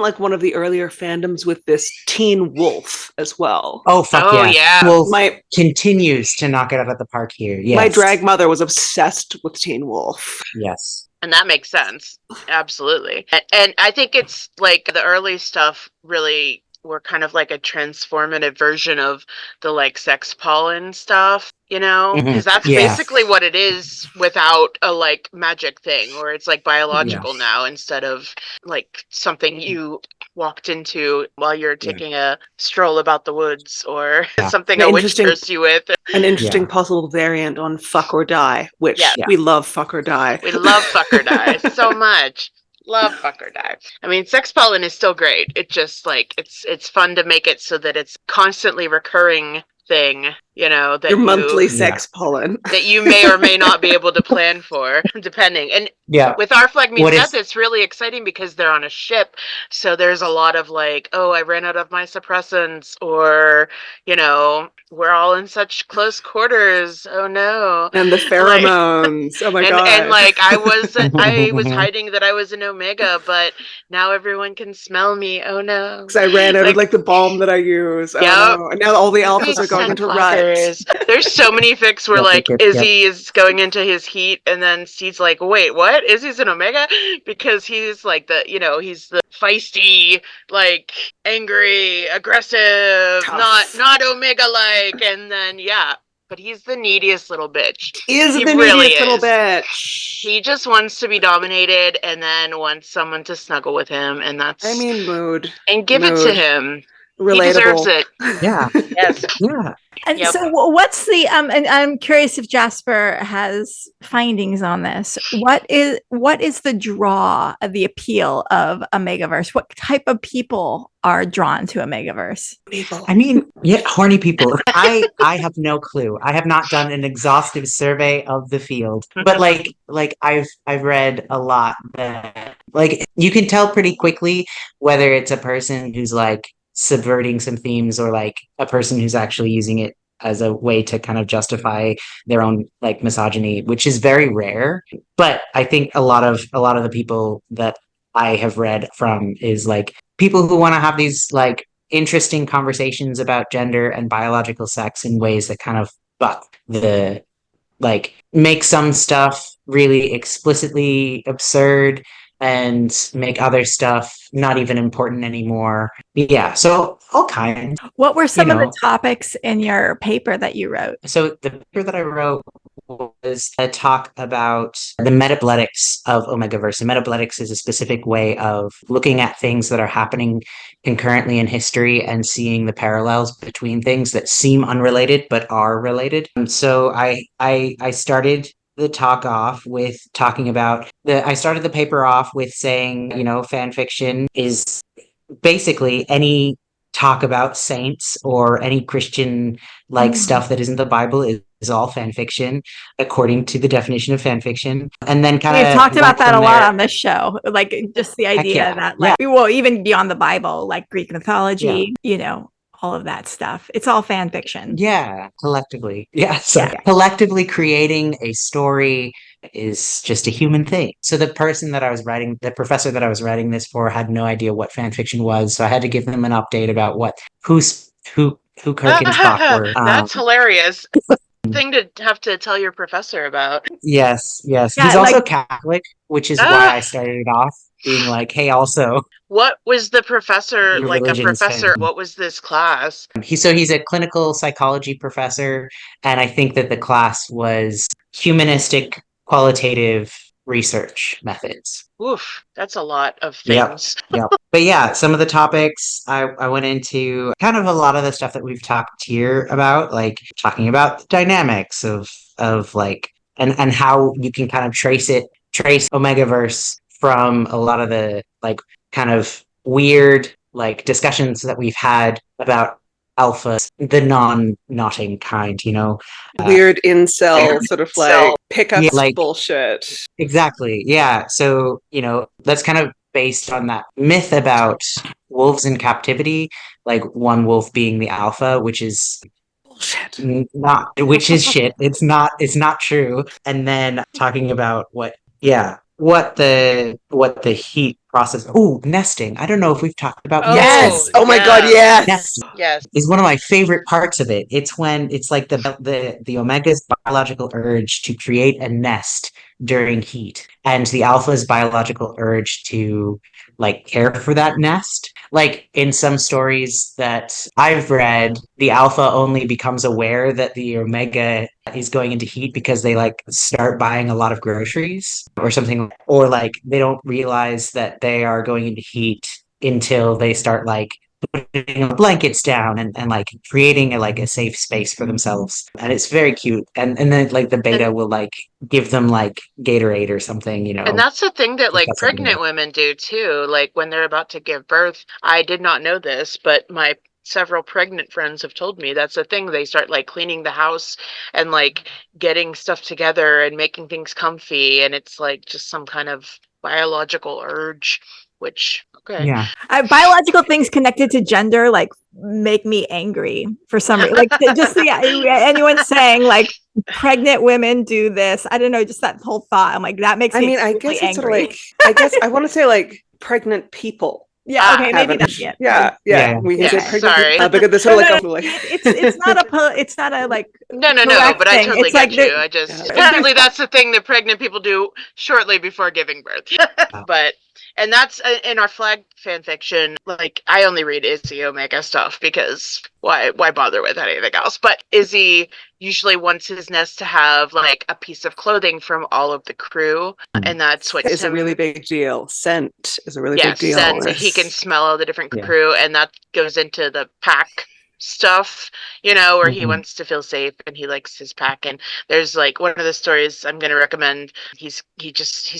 like one of the earlier fandoms with this Teen Wolf as well. oh fuck Oh, yeah, yeah. Wolf My continues to knock it out of the park here. Yes, my drag mother was obsessed with Teen Wolf. Yes. And that makes sense. Absolutely. And I think it's like the early stuff really were kind of like a transformative version of the like sex pollen stuff, Mhm. because that's Yeah. basically what it is without a like magic thing, or it's like biological now instead of like something you walked into while you're taking a stroll about the woods, or Yeah. something Yeah, a witch interesting. cursed you with. An interesting Yeah. possible variant on Fuck or Die, which Yeah. we love Fuck or Die. We love Fuck or Die so much. Love Fuck or Die. I mean, sex pollen is still great. It just like it's fun to make it so that it's constantly recurring thing, that Your monthly you sex pollen. that you may or may not be able to plan for, depending. And Yeah. with Our Flag Means What Death, is- it's really exciting because they're on a ship. So there's a lot of like, oh, I ran out of my suppressants, or, we're all in such close quarters. Oh no. And the pheromones. Oh my god. And like I was hiding that I was an omega, but now everyone can smell me. Oh no. Because I ran out of like the balm that I use. Oh Yep. no. And now all the alphas Big are going into scent ruts. blockers. There's so many fics where Yep, like yep, yep. Izzy is going into his heat, and then Steed's like, wait, what? Izzy's an omega? Because he's like he's the feisty, like angry, aggressive, Tough. not omega like, and then but he's the neediest little bitch. Is He the really neediest little is. bitch. He just wants to be dominated, and then wants someone to snuggle with him, and that's I mean, mood. and give it to mood. him. Relatable. He deserves it. Yeah. Yes. Yeah. And Yep. so what's the and I'm curious if Jasper has findings on this. What is the draw of the appeal of Omegaverse? What type of people are drawn to Omegaverse? People. I mean, horny people. I have no clue. I have not done an exhaustive survey of the field, but like I've read a lot that like you can tell pretty quickly whether it's a person who's like subverting some themes, or like a person who's actually using it as a way to kind of justify their own like misogyny, which is very rare. But I think a lot of the people that I have read from is like people who want to have these like interesting conversations about gender and biological sex in ways that kind of buck the like make some stuff really explicitly absurd and make other stuff not even important anymore. Yeah, so all kinds. What were some of the topics in your paper that you wrote? So the paper that I wrote was a talk about the metabletics of Omegaverse. And metabletics is a specific way of looking at things that are happening concurrently in history and seeing the parallels between things that seem unrelated but are related. And so I started the talk off with talking about I started the paper off with saying, fan fiction is basically any talk about saints or any Christian stuff that isn't the Bible is all fan fiction, according to the definition of fan fiction. And then kind of we've talked about that a lot on this show, like just the idea that well, even beyond the Bible, like Greek mythology, all of that stuff. It's all fan fiction. Yeah, collectively. Yeah. So collectively creating a story is just a human thing. So the professor that I was writing this for had no idea what fan fiction was. So I had to give them an update about who Kirk and Spock were. That's hilarious. Thing to have to tell your professor about. Yes. Yeah, he's also Catholic, which is why I started it off being like, hey, also. What was the professor like? A professor? What was this class? He's a clinical psychology professor, and I think that the class was humanistic qualitative research methods. Oof, that's a lot of things. Yep. But yeah, some of the topics I went into kind of a lot of the stuff that we've talked here about, like talking about the dynamics of like and how you can kind of trace Omegaverse from a lot of the like kind of weird like discussions that we've had about alpha, the non-knotting kind, weird incel sort of like pickup bullshit. Exactly. Yeah. So, that's kind of based on that myth about wolves in captivity, like one wolf being the alpha, which is bullshit. Which is shit. It's not true. And then talking about what the heat process. Oh, nesting. I don't know if we've talked about yes. Oh my god, yes. Nesting yes. Is one of my favorite parts of it. It's when it's like the Omega's biological urge to create a nest during heat and the Alpha's biological urge to like care for that nest. Like in some stories that I've read, the Alpha only becomes aware that the Omega is going into heat because they like start buying a lot of groceries or something, or like they don't realize that they are going into heat until they start like putting blankets down and like creating a safe space for themselves. And it's very cute. And then like the beta will like give them like Gatorade or something, And that's the thing that like pregnant women do too. Like when they're about to give birth, I did not know this, but my several pregnant friends have told me that's the thing. They start like cleaning the house and like getting stuff together and making things comfy. And it's like just some kind of biological urge, which yeah. Biological things connected to gender like make me angry for some reason. Like just anyone saying like pregnant women do this. I don't know, just that whole thought. I'm like, that makes me I guess it's angry. sort of like I guess I want to say like pregnant people. Yeah, okay, maybe that's it. Yeah. We can say pregnant. Sorry. Because this sort of like it's not a like no, but I totally get you. I just apparently that's the thing that pregnant people do shortly before giving birth. But and that's in our flag fan fiction. Like I only read Izzy Omega stuff because why bother with anything else? But Izzy usually wants his nest to have like a piece of clothing from all of the crew, and that's what is a really big deal. Scent is a really big deal. Scent. He can smell all the different crew, and that goes into the pack stuff, where he wants to feel safe and he likes his pack. And there's like one of the stories I'm going to recommend. He's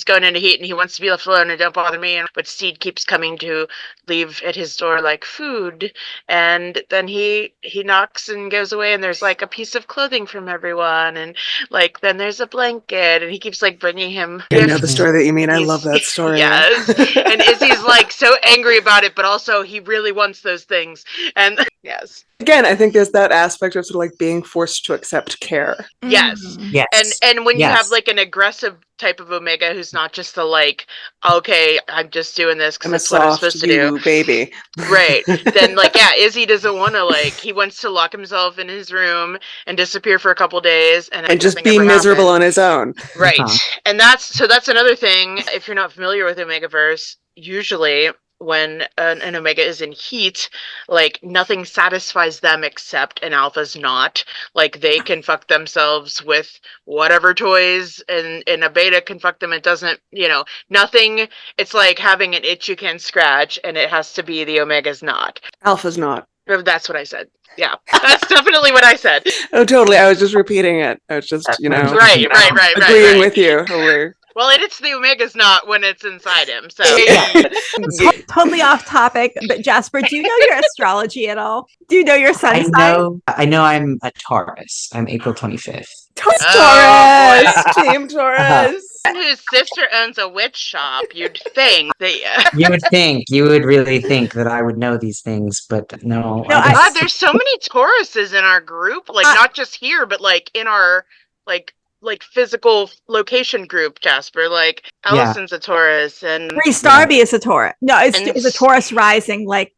going into heat and he wants to be left alone and don't bother me. But Steed keeps coming to leave at his door like food, and then he knocks and goes away, and there's like a piece of clothing from everyone, and like then there's a blanket, and he keeps like bringing him. I know the story that you mean. I love that story. Yes, and Izzy's like so angry about it, but also he really wants those things, and yes. Again, I think there's that aspect of sort of like being forced to accept care. Yes. And when you have like an aggressive type of Omega who's not just the like, okay, I'm just doing this because that's what I'm supposed to do, baby. Right. Then like, Izzy doesn't want to like, he wants to lock himself in his room and disappear for a couple days and just be miserable on his own. Right. And that's another thing. If you're not familiar with Omegaverse, usually when an Omega is in heat, like nothing satisfies them except an Alpha's not. Like they can fuck themselves with whatever toys, and a Beta can fuck them. It doesn't, nothing. It's like having an itch you can scratch, and it has to be the Omega's not. Alpha's not. That's what I said. Yeah, that's definitely what I said. Oh, totally. I was just repeating it. I was just, Right. agreeing with you. Totally. Well, it's the Omega's not when it's inside him. So Totally off topic, but Jasper, do you know your astrology at all? Do you know your sun sign? I know I'm a Taurus. I'm April 25th. Taurus! Team Taurus! Whose sister owns a witch shop, you'd think that You would really think that I would know these things, but no. God, there's so many Tauruses in our group, like not just here, but like in our like physical location group, Jasper. Like Allison's a Taurus, and Bree Starby is a Taurus. No, it's a Taurus rising, like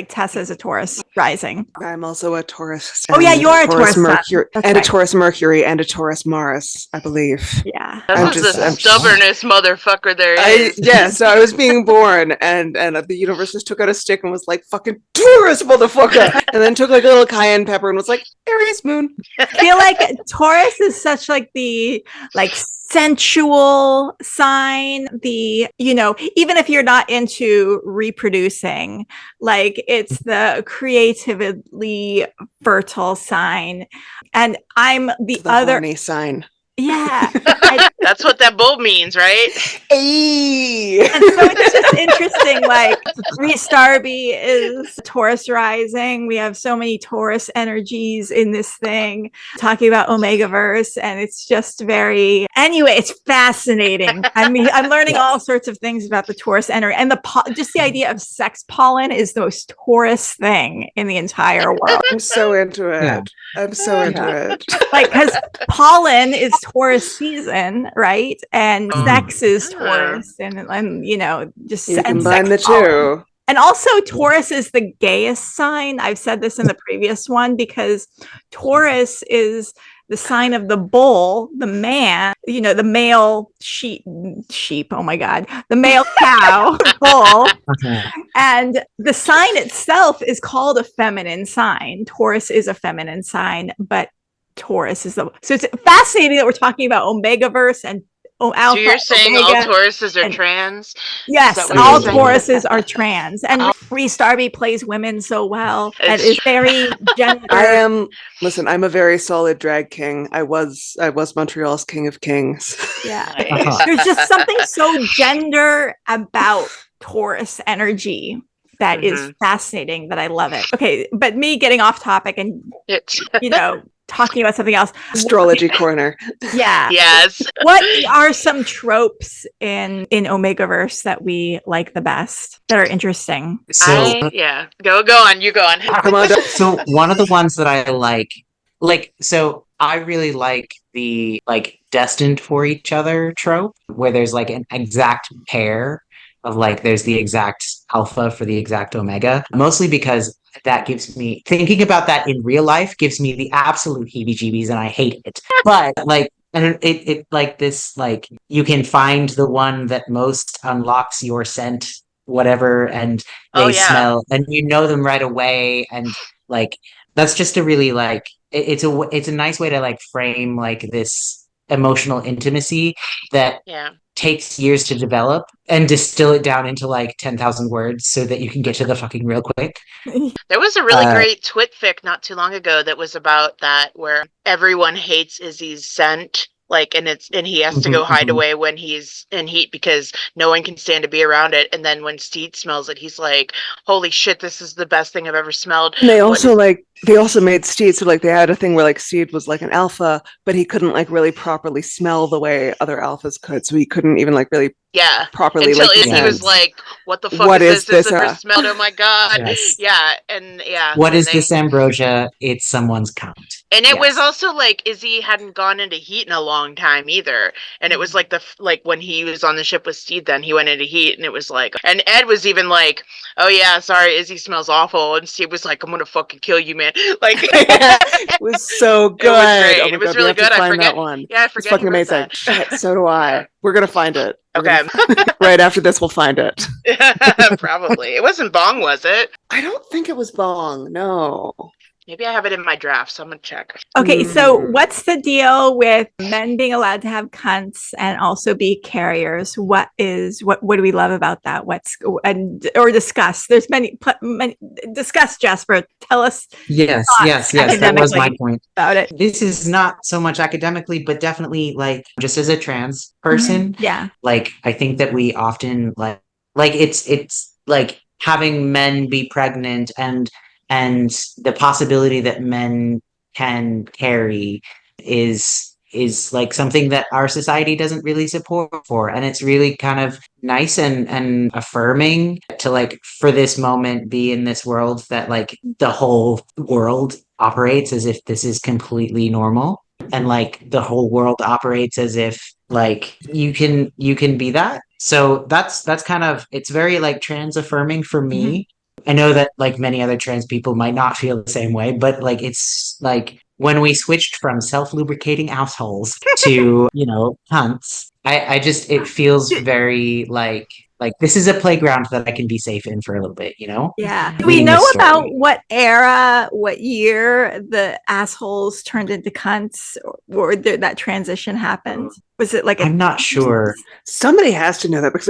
Tessa's a Taurus rising. I'm also a Taurus. Oh yeah, you're a Taurus Mercury, and a Taurus Mercury, and a Taurus Mars, I believe. Yeah, that's the stubbornest motherfucker there is. So I was being born, and the universe just took out a stick and was like, "Fucking Taurus, motherfucker!" And then took like a little cayenne pepper and was like, "Aries moon." I feel like Taurus is such like the sensual sign, the even if you're not into reproducing, like it's the creatively fertile sign, and I'm the other horny sign. Yeah. That's what that bulb means, right? Hey. And so it's just interesting, like Bree Starby is Taurus rising. We have so many Taurus energies in this thing, talking about Omegaverse, and it's just anyway, it's fascinating. I mean, I'm learning all sorts of things about the Taurus energy, and just the idea of sex pollen is the most Taurus thing in the entire world. I'm so into it. Yeah. I'm so into it. Like, because pollen is Taurus season, right? And sex is Taurus, and just you combine the two. And also Taurus is the gayest sign. I've said this in the previous one, because Taurus is the sign of the bull, the man, the male sheep, oh my God, the male cow, bull. Okay. And the sign itself is called a feminine sign. Taurus is a feminine sign, but Taurus is so it's fascinating that we're talking about Omegaverse and Alpha. So you're saying Omega, all Tauruses are trans? Yes, all Tauruses are trans. And Bree Starby plays women so well. And is very gender. I'm a very solid drag king. I was Montreal's king of kings. Yeah. There's just something so gender about Taurus energy that is fascinating, that I love it. Okay, but me getting off topic and talking about something else. Astrology corner. Yeah. Yes. What are some tropes in Omegaverse that we like the best, that are interesting? Go on. You go on. Come on. So one of the ones that I so I really like the destined for each other trope, where there's like an exact pair of there's the exact alpha for the exact omega, mostly because that gives me, thinking about that in real life gives me the absolute heebie-jeebies, and I hate it. But and it this, you can find the one that most unlocks your scent, whatever, and they smell, and you know them right away, and that's just a really it's a nice way to frame this emotional intimacy that takes years to develop and distill it down into 10,000 words so that you can get to the fucking real quick. There was a really great twitfic not too long ago that was about that, where everyone hates Izzy's scent. And he has to go hide away when he's in heat because no one can stand to be around it. And then when Steed smells it, he's like, "Holy shit, this is the best thing I've ever smelled." And they also made Steed, so they had a thing where Steed was an alpha, but he couldn't really properly smell the way other alphas could. So he couldn't even really properly until Izzy was like, "What the fuck is this? I've never smelled. Oh my God." Yes. What is this ambrosia? It's someone's count. And it was also Izzy hadn't gone into heat in a long time either. And it was when he was on the ship with Steed, then he went into heat, and it was and Ed was even "Oh yeah, sorry, Izzy smells awful." And Steed was like, "I'm gonna fucking kill you, man." It was so good. It was great. It was really good. I forget that one. Yeah, I forget. It's fucking amazing. Shit, so do I. We're gonna find it. Okay. Right after this, we'll find it. Probably. It wasn't Bong, was it? I don't think it was Bong. No. Maybe I have it in my draft, so I'm gonna check. Okay, so what's the deal with men being allowed to have cunts and also be carriers? What do we love about that? Or discuss? There's many discuss, Jasper. Tell us. Yes. That was my point about it. This is not so much academically, but definitely like just as a trans person. Yeah. Like I think that we often like it's like having men be pregnant and the possibility that men can carry is like something that our society doesn't really support for. And it's really kind of nice and affirming to like for this moment be in this world that like the whole world operates as if this is completely normal. And like the whole world operates as if like you can be that. So that's kind of, it's very like trans affirming for me. I know that like many other trans people might not feel the same way, but like it's like when we switched from self-lubricating assholes to, cunts, I just, it feels very like this is a playground that I can be safe in for a little bit, Yeah. Do we know about what era, what year the assholes turned into cunts or that transition happened? Was it like I'm not sure. Somebody has to know that because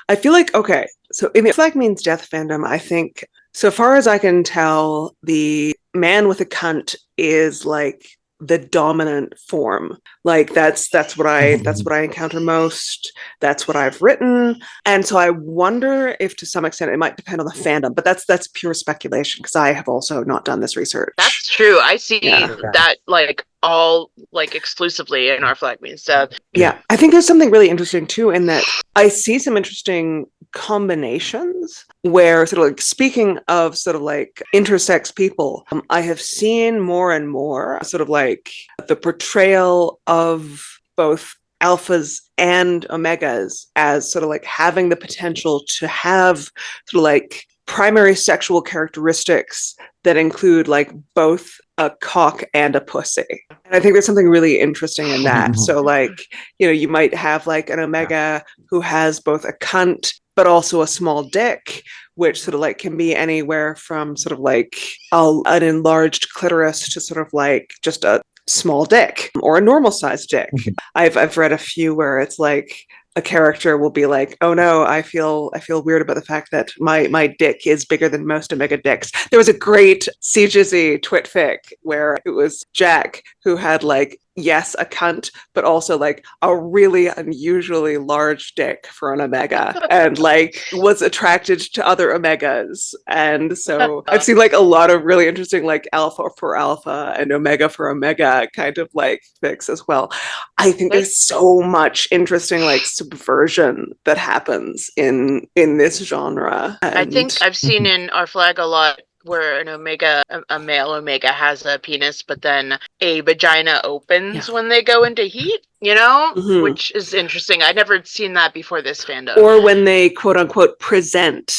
I feel like, okay, so in the Flag Means Death fandom, I think so far as I can tell, the man with a cunt is like the dominant form. Like that's what I encounter most. That's what I've written. And so I wonder if to some extent it might depend on the fandom, but that's pure speculation because I have also not done this research. That's true. I see that like all like exclusively in our Flag Means Death. Yeah. I think there's something really interesting too in that I see some interesting combinations where sort of like speaking of sort of like intersex people, I have seen more and more sort of like the portrayal of both alphas and omegas as sort of like having the potential to have sort of like primary sexual characteristics that include like both a cock and a pussy. And I think there's something really interesting in that. So like, you might have like an omega who has both a cunt but also a small dick, which sort of like can be anywhere from sort of like an enlarged clitoris to sort of like just a small dick or a normal sized dick. I've read a few where it's like a character will be like, oh no, I feel weird about the fact that my dick is bigger than most omega dicks. There was a great CGZ twitfic where it was Jack who had like, yes, a cunt, but also like a really unusually large dick for an omega and like was attracted to other omegas. And so I've seen like a lot of really interesting like alpha for alpha and omega for omega kind of like fics as well. I think there's so much interesting like subversion that happens in this genre. And I think I've seen in our flag a lot where an omega, a male omega has a penis, but then a vagina opens when they go into heat, which is interesting. I'd never seen that before this fandom. Or when they quote unquote present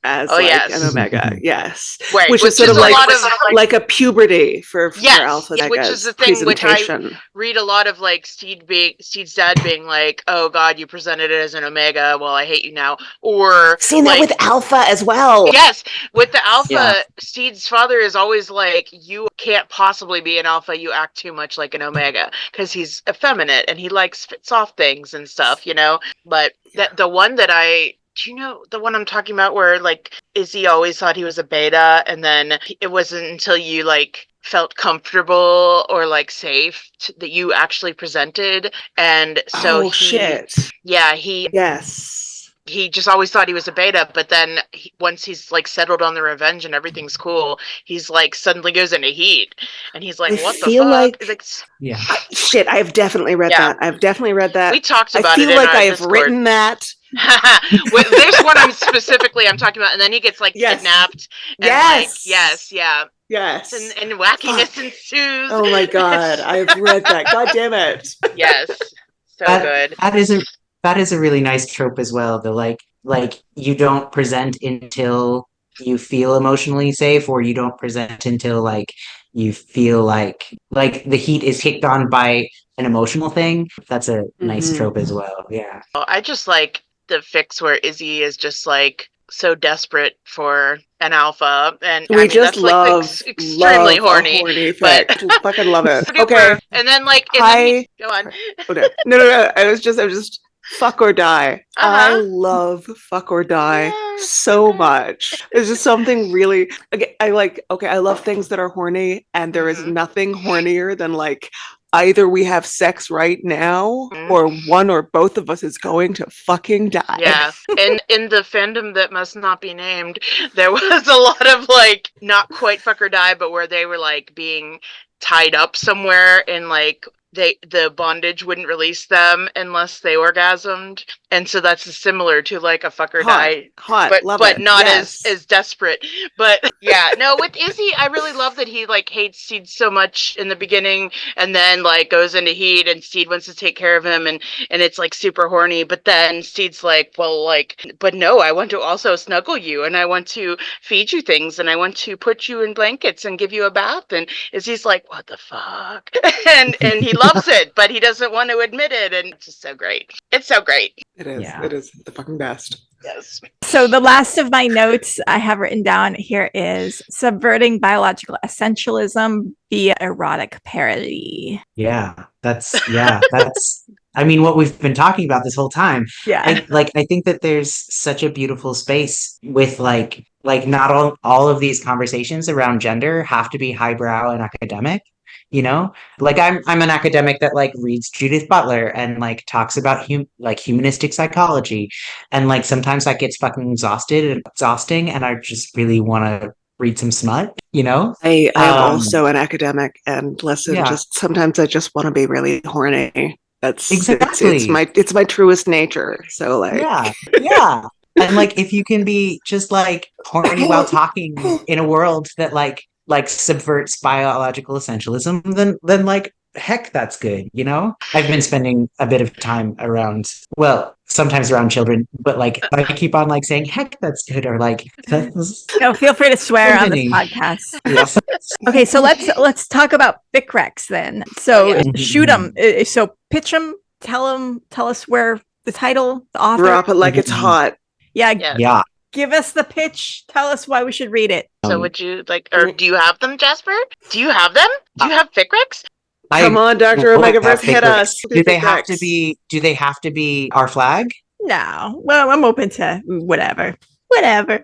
as an omega, right, which is sort of like a puberty for alpha omegas, which is the thing which I read a lot of like Steed's dad being like, oh god, you presented it as an omega, well I hate you now. Or seen that with alpha as well. Yes, with the alpha, Steed's father is always like, you can't possibly be an alpha, you act too much like an omega, because he's effeminate and he likes soft things and stuff, but the one that do you know the one I'm talking about where like Izzy always thought he was a beta and then it wasn't until you like felt comfortable or like safe that you actually presented, and so he just always thought he was a beta, but then once he's like settled on the revenge and everything's cool, he's like suddenly goes into heat and he's like, what the fuck? I've definitely read that. I've definitely read that. We talked about it. I feel like I've written that. There's one I'm talking about, and then he gets like kidnapped. And, yes. And wackiness ensues. Oh my god, I've read that. God damn it. Yes, so good. That is a really nice trope as well. The like you don't present until you feel emotionally safe, or you don't present until like you feel like the heat is kicked on by an emotional thing. That's a nice trope as well. Yeah. I just like the fix where Izzy is just like so desperate for an alpha, and We just love extremely love horny, a horny but fic. Just fucking love it. super. Okay. And then like go on. Oh, no. I was just fuck or die. I Uh-huh. love fuck or die Yeah. so much. There's just something really I love things that are horny, and there is nothing hornier than like either we have sex right now or one or both of us is going to fucking die. Yeah. And in the fandom that must not be named, there was a lot of like not quite fuck or die, but where they were like being tied up somewhere and like the bondage wouldn't release them unless they orgasmed, and so that's similar to like a fuck or die, but not as desperate. But yeah, no, with Izzy, I really love that he like hates Steed so much in the beginning, and then like goes into heat, and Steed wants to take care of him, and it's like super horny. But then Steed's like, well, like, but no, I want to also snuggle you, and I want to feed you things, and I want to put you in blankets and give you a bath. And Izzy's like, what the fuck? and he loves it, but he doesn't want to admit it, and it's just so great. It's so great. It is. Yeah. It is the fucking best. Yes. So the last of my notes I have written down here is subverting biological essentialism via erotic parody. That's I mean, what we've been talking about this whole time. Yeah. I think that there's such a beautiful space with like not all of these conversations around gender have to be highbrow and academic. You know, like I'm an academic that like reads Judith Butler and like talks about humanistic psychology, and like sometimes that gets fucking exhausting, and I just really want to read some smut. You know, I am also an academic, and just sometimes I just want to be really horny. That's exactly it's my truest nature. So like yeah. And like if you can be just like horny while talking in a world that like subverts biological essentialism, then like heck, that's good. You know, I've been spending a bit of time sometimes around children, but like I keep on like saying heck, that's good, or like no, feel free to swear on this podcast. Yes. Okay, so let's talk about Fic then. So shoot them. So pitch them. Tell us where the title, the author. Drop it like it's hot. Yeah. Give us the pitch. Tell us why we should read it. So would you like, or do you have them, Jasper? Do you have them? Do you have fic recs? Come on, Dr. Omegaverse, hit us. Do they have to be our flag? No. Well, I'm open to whatever.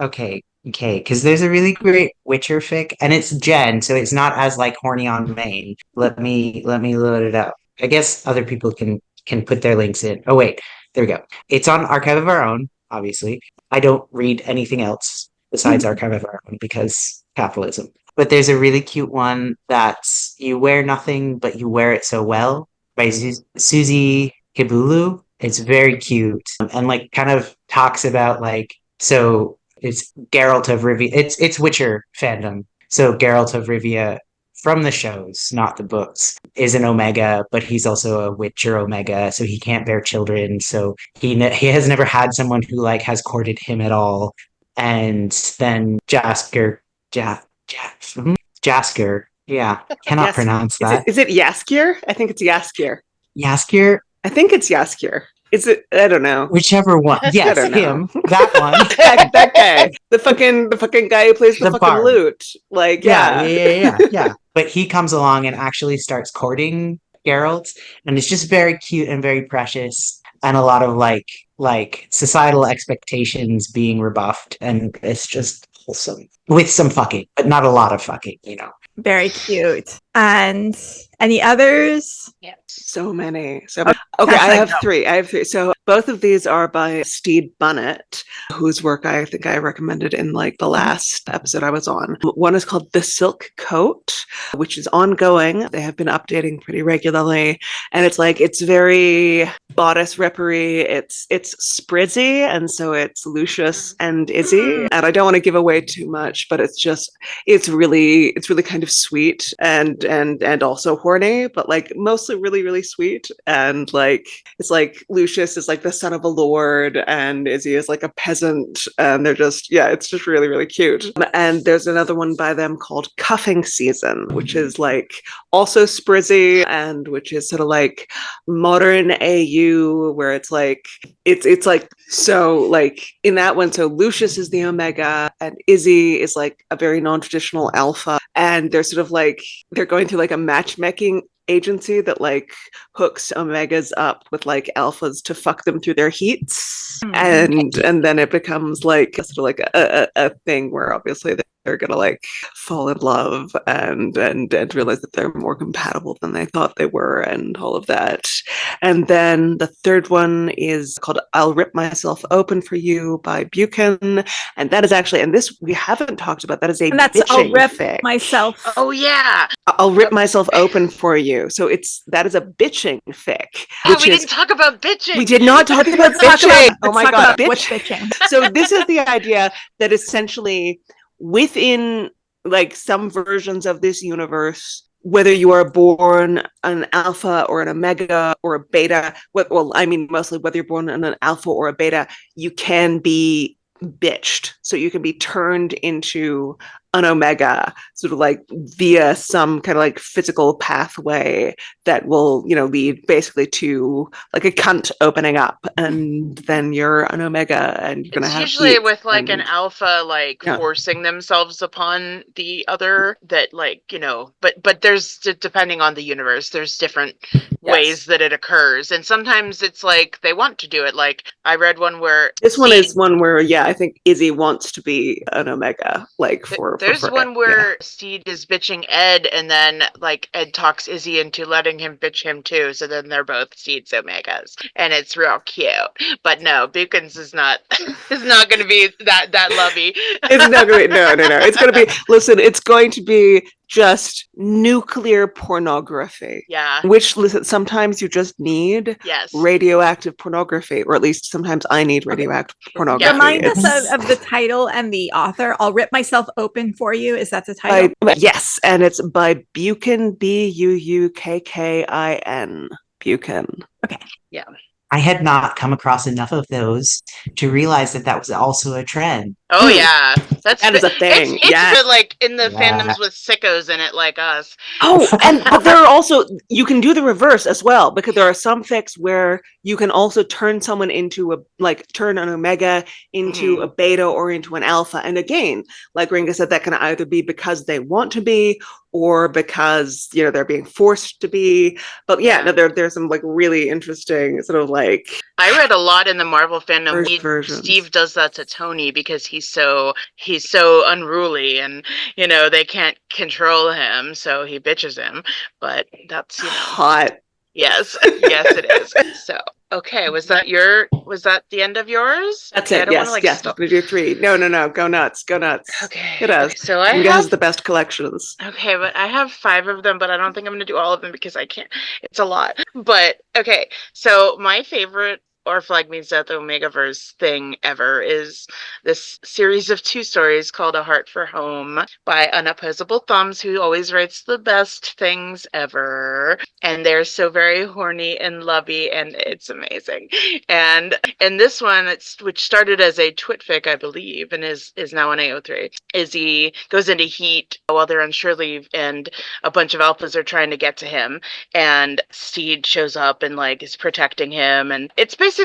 Okay. Because there's a really great Witcher fic, and it's Jen, so it's not as like horny on main. Let me load it up. I guess other people can put their links in. Oh wait, there we go. It's on Archive of Our Own, obviously. I don't read anything else besides Archive of Our Own because capitalism. But there's a really cute one that's You Wear Nothing, But You Wear It So Well by Susie Kibulu. It's very cute and like kind of talks about like, so it's Geralt of Rivia. It's Witcher fandom. So Geralt of Rivia from the shows, not the books, is an Omega, but he's also a Witcher Omega, so he can't bear children. So he has never had someone who like has courted him at all. And then Jasker, yeah, cannot pronounce that. Is it Yaskier? I think it's Yaskier. Yaskier? I think it's Yaskier. Is it? I don't know. Whichever one. Yes, him. That one. that guy. The fucking guy who plays the fucking bard. Lute. Like, yeah. But he comes along and actually starts courting Geralt, and it's just very cute and very precious, and a lot of like societal expectations being rebuffed, and it's just wholesome with some fucking, but not a lot of fucking, you know. Very cute. And any others? Yes. So many. Okay, I have three. So both of these are by Steed Bunnett, whose work I think I recommended in like the last episode I was on. One is called The Silk Coat, which is ongoing. They have been updating pretty regularly. And it's very bodice rippery. It's sprizzy, and so it's Lucius and Izzy. And I don't want to give away too much, but it's really kind of sweet and also horny, but like mostly really, really sweet. And like it's like Lucius is like like the son of a lord, and Izzy is like a peasant, and they're just, yeah, it's just really, really cute. And there's another one by them called Cuffing Season, which is like also sprizzy, and which is sort of like modern AU, where it's like it's like, so like in that one, so Lucius is the Omega and Izzy is like a very non-traditional alpha, and they're sort of like they're going through like a matchmaking agency that like hooks Omegas up with like alphas to fuck them through their heats, and then it becomes like sort of like a thing where obviously they're gonna like fall in love and realize that they're more compatible than they thought they were, and all of that. And then the third one is called I'll Rip Myself Open for You by Buchan, and that is actually, and this we haven't talked about, that is a And that's I'll bitching rip fic. myself. Oh yeah. I'll Rip Myself Open for You. So that is a bitching fic. Oh, we didn't talk about bitching. We did not talk about Let's talk bitching. about- Oh my let's talk god, about what's bitching. So this is the idea that essentially within like some versions of this universe, whether you are born an alpha or an omega or a beta, well, I mean mostly whether you're born an alpha or a beta, you can be bitched. So you can be turned into an omega, sort of like via some kind of like physical pathway that will, you know, lead basically to like a cunt opening up, and then you're an omega, and you're gonna It's have usually heat with like an and- alpha like Yeah. forcing themselves upon the other, that like, you know, but there's, depending on the universe, there's different ways that it occurs, and sometimes it's like they want to do it. Like I read one where This one is one where, yeah, I think Izzy wants to be an omega, like there's for one it, where Steed is bitching Ed, and then like Ed talks Izzy into letting him bitch him too, so then they're both Steed's omegas, and it's real cute. But no, Buchan's is not going to be that lovey. It's not going to be, no. It's going to be, listen, it's going to be just nuclear pornography. Yeah. Which, listen, sometimes you just need Yes. radioactive pornography, or at least sometimes I need radioactive pornography. Remind us It's of the title and the author. I'll Rip Myself Open for You. Is that the title? yes, and it's by Buchan, Buukkin. Buchan. Okay. Yeah. I had not come across enough of those to realize that was also a trend. Oh yeah, That is a thing. It's Yeah. been, like in the Yeah. fandoms with sickos in it, like us. Oh, but there are also, you can do the reverse as well, because there are some fics where you can also turn someone into turn an omega into a beta or into an alpha. And again, like Ringa said, that can either be because they want to be, or because, you know, they're being forced to be. But yeah, no, there's some like really interesting sort of like, I read a lot in the Marvel fandom. versions. Steve does that to Tony because he's so unruly, and you know they can't control him, so he bitches him. But that's, you know, hot. yes, yes, it is. So okay, was that the end of yours? That's Okay, it. Yes, yes. I'm gonna do 3. No. Go nuts. Okay. It is. Okay, so I Ringa has have the best collections. Okay, but I have 5 of them, but I don't think I'm going to do all of them because I can't. It's a lot. But okay, so my favorite Or Flag Means Death Omegaverse thing ever is this series of 2 stories called A Heart for Home by unopposablethumbs, who always writes the best things ever. And they're so very horny and lovey, and it's amazing. And this one, which started as a twitfic, I believe, and is now an AO3, Izzy goes into heat while they're on shore leave, and a bunch of alphas are trying to get to him, and Steed shows up and like is protecting him. And it's basically,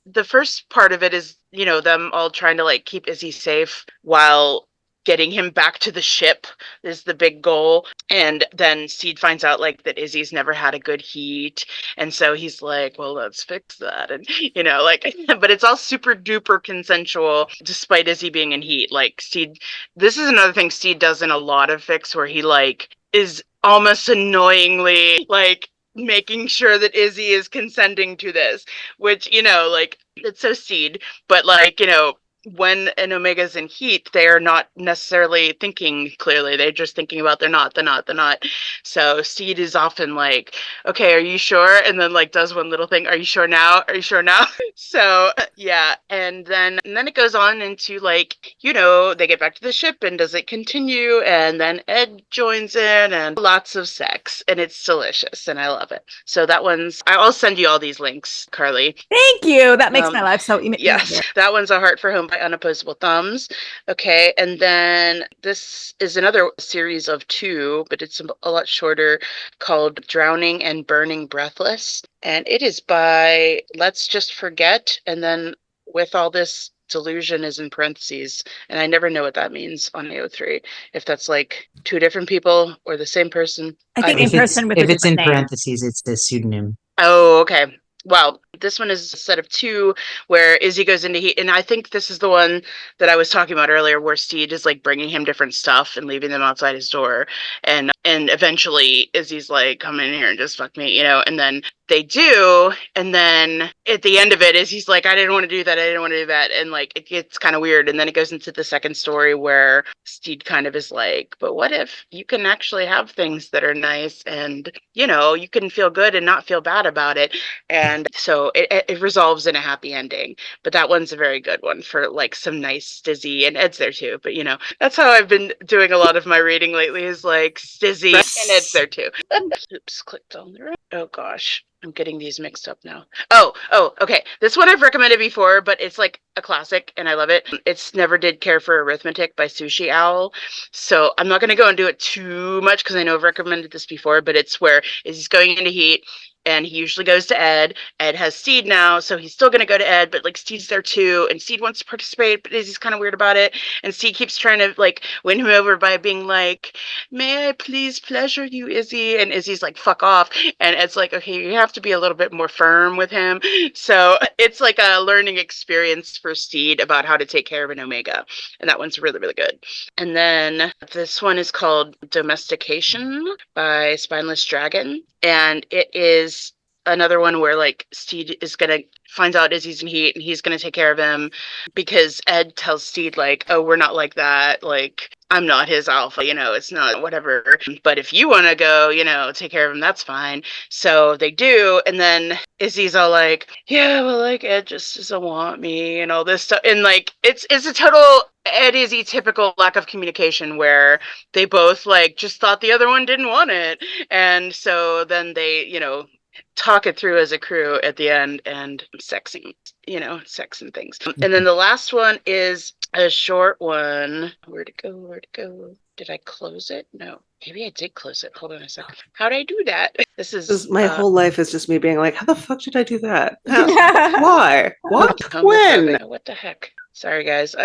the first part of it is, you know, them all trying to like keep Izzy safe while getting him back to the ship is the big goal. And then Steed finds out like that Izzy's never had a good heat, and so he's like, well, let's fix that. And you know, like, but it's all super duper consensual despite Izzy being in heat. Like Steed, this is another thing Steed does in a lot of fics, where he like is almost annoyingly like making sure that Izzy is consenting to this, which, you know, like, it's so Steed, but like, you know, when an Omega's in heat, they are not necessarily thinking clearly. They're just thinking about the knot. So Seed is often like, okay, are you sure? And then like does one little thing. Are you sure now? Are you sure now? So yeah. And then it goes on into like, they get back to the ship and does it continue? And then Ed joins in and lots of sex and it's delicious and I love it. So that one's, I'll send you all these links, Carly. Thank you. That makes my life so easier. Yes, that one's A Heart for Home by Unopposable Thumbs. Okay, and then this is another series of 2, but it's a lot shorter, called Drowning and Burning Breathless. And it is by Let's Just Forget, and then with all this delusion is in parentheses, and I never know what that means on AO3, if that's like 2 different people or the same person. I think If in person with if a it's in different name. parentheses, it's a pseudonym. Oh, okay. Well, this one is a set of 2 where Izzy goes into heat. And I think this is the one that I was talking about earlier where Steed is like bringing him different stuff and leaving them outside his door. And eventually Izzy's like, come in here and just fuck me, and then they do. And then at the end of it, Izzy's like, I didn't want to do that. And like, it gets kind of weird. And then it goes into the second story where Steed kind of is like, but what if you can actually have things that are nice and, you can feel good and not feel bad about it. And so it resolves in a happy ending. But that one's a very good one for like some nice stizzy, and Ed's there too. But that's how I've been doing a lot of my reading lately, is like stizzy and Ed's there too. Oops, clicked on the right. Oh gosh. I'm getting these mixed up now. Oh, okay. This one I've recommended before, but it's like a classic and I love it. It's Never Did Care for Arithmetic by SushiOwl. So I'm not going to go and do it too much because I know I've recommended this before, but it's where he's going into heat. And he usually goes to Ed. Ed has Steed now, so he's still going to go to Ed, but like Steed's there too. And Steed wants to participate, but Izzy's kind of weird about it. And Steed keeps trying to like win him over by being like, may I please pleasure you, Izzy? And Izzy's like, fuck off. And Ed's like, okay, you have to be a little bit more firm with him. So it's like a learning experience for Steed about how to take care of an Omega. And that one's really, really good. And then this one is called Domestication by SpinelessDragon. And it is another one where like Steed is gonna finds out Izzy's in heat and he's gonna take care of him because Ed tells Steed like, oh, we're not like that, like I'm not his alpha, it's not whatever, but if you want to go, take care of him, that's fine. So they do, and then Izzy's all like, yeah, well, like Ed just doesn't want me and all this stuff, and like it's a total Ed Izzy typical lack of communication where they both like just thought the other one didn't want it, and so then they talk it through as a crew at the end and sexing, sex and things. And then the last one is a short one. Where'd it go? Did I close it? No. Maybe I did close it. Hold on a second. How'd I do that? This is my whole life is just me being like, how the fuck did I do that? Why? What? When? What the heck? Sorry, guys.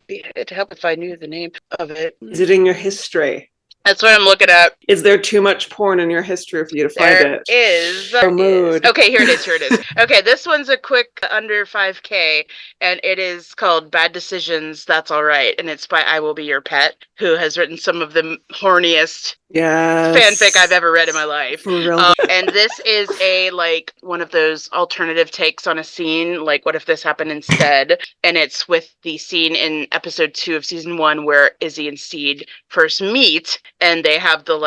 It'd help if I knew the name of it. Is it in your history? That's what I'm looking at. Is there too much porn in your history for you to find it? There is. Okay, here it is. Okay, this one's a quick under 5K, and it is called Bad Decisions, That's All Right, and it's by IWillBeYourPet, who has written some of the horniest fanfic I've ever read in my life. For real. And this is like one of those alternative takes on a scene, like what if this happened instead? And it's with the scene in episode 2 of season 1 where Izzy and Steed first meet, and they have the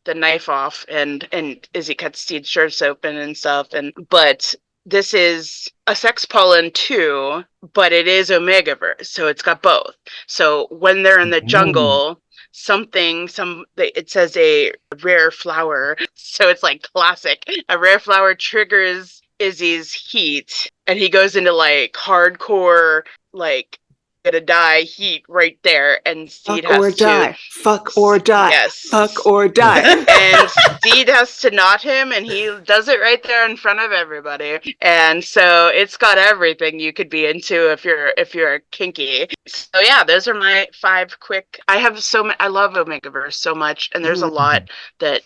the knife off, and Izzy cuts Steed's shirts open and stuff, but this is a sex pollen too, but it is Omegaverse, so it's got both. So when they're in the jungle, it says a rare flower, so it's like classic. A rare flower triggers Izzy's heat, and he goes into like hardcore, like gonna die heat right there, and Steed has to fuck or die. Yes. Fuck or die. And Steed has to knot him, and he does it right there in front of everybody. And so it's got everything you could be into if you're kinky. So yeah, those are my 5 quick. I love Omegaverse so much, and there's a lot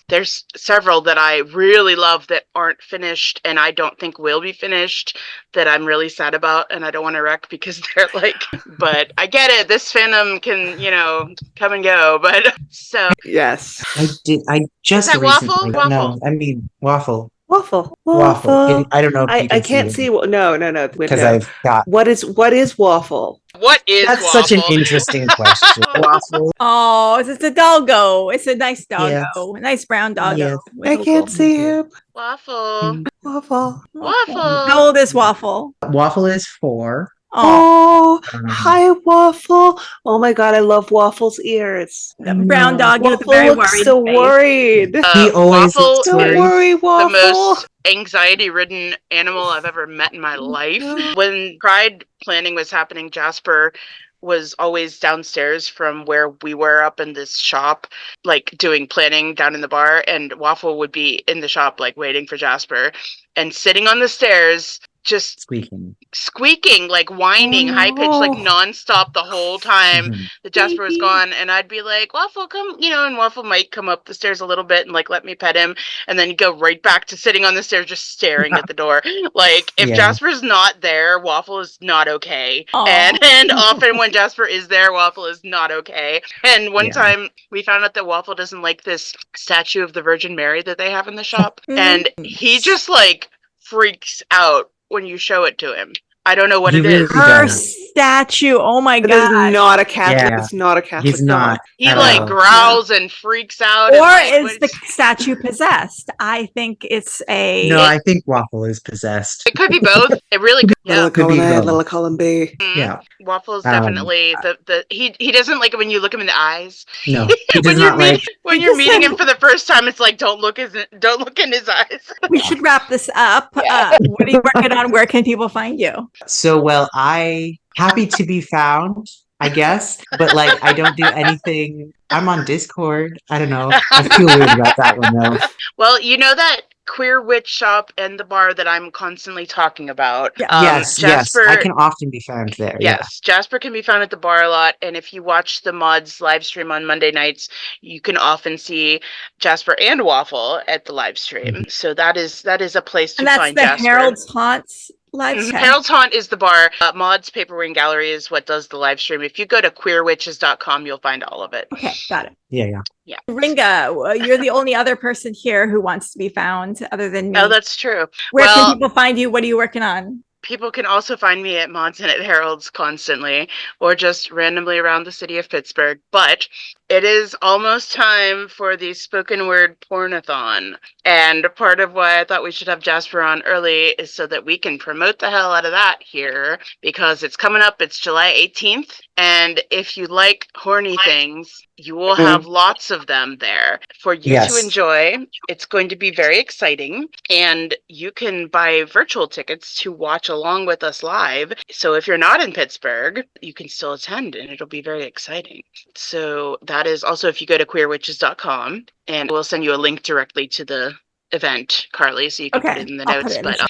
there's several that I really love that aren't finished, and I don't think will be finished, that I'm really sad about, and I don't want to wreck because they're like, but I get it. This fandom can, come and go. But so yes, I just is that recently. Waffle? No, I mean Waffle. Waffle. Waffle. I don't know if you I can can't see see. No. because Window. I've got. What is waffle? What is That's waffle? such an interesting question. Waffle. Oh, it's a doggo. It's a nice doggo. Yes. A nice brown doggo. Yes. with I a can't little- see him. Waffle. Waffle. Waffle. How old is Waffle? Waffle is 4. Oh, Oh, hi, Waffle. Oh my God, I love Waffle's ears. the brown doggy with a Waffle very looks worried so face. worried. He always Waffle looks Don't is worry, the Waffle. most anxiety-ridden animal I've ever met in my life. When Pride planning was happening, Jasper was always downstairs from where we were up in this shop, like doing planning down in the bar, and Waffle would be in the shop, like waiting for Jasper, and sitting on the stairs, just squeaking, like whining, high pitched, like nonstop the whole time that Jasper was gone. And I'd be like, Waffle, come, and Waffle might come up the stairs a little bit and like let me pet him, and then go right back to sitting on the stairs, just staring at the door. Like if Jasper's not there, Waffle is not okay. And often when Jasper is there, Waffle is not okay. And one time we found out that Waffle doesn't like this statue of the Virgin Mary that they have in the shop, and he just like freaks out when you show it to him. I don't know what it is. Her statue. Oh my It God. is not a Catholic. Yeah. It's not a Catholic. He's not. He like growls and freaks out. Or and, is the statue possessed? I think it's a. No, I think Waffle is possessed. It could be both. It really could. Little could be column A, both. little column B. Yeah. Waffle's definitely he doesn't like it when you look him in the eyes. No, he does when not like. when you're meeting him for the first time, it's like don't look in his eyes. We should wrap this up. What are you working on? Where can people find you? So, well, happy to be found, I guess, but like I don't do anything. I'm on Discord. I don't know. I feel weird about that one though. Well, you know that queer witch shop and the bar that I'm constantly talking about. Yes, Jasper, I can often be found there. Yes, Jasper can be found at the bar a lot, and if you watch the mods live stream on Monday nights, you can often see Jasper and Waffle at the live stream. So that is a place to And that's find the Jasper. Harold's Haunts live stream. Harold's Haunt is the bar. Mods Paper Wing Gallery is what does the live stream. If you go to queerwitches.com, you'll find all of it. Okay, got it. Yeah. Ringa, you're the only other person here who wants to be found other than me. Oh, that's true. Where can people find you? What are you working on? People can also find me at Mods and at Harold's constantly, or just randomly around the city of Pittsburgh. But it is almost time for the spoken word pornathon. And part of why I thought we should have Jasper on early is so that we can promote the hell out of that here, because it's coming up. It's July 18th. And if you like horny things, you will have lots of them there for you to enjoy. It's going to be very exciting. And you can buy virtual tickets to watch along with us live. So if you're not in Pittsburgh, you can still attend and it'll be very exciting. So that is also if you go to queerwitches.com, and we'll send you a link directly to the event, Carly, so you can put it in the notes. But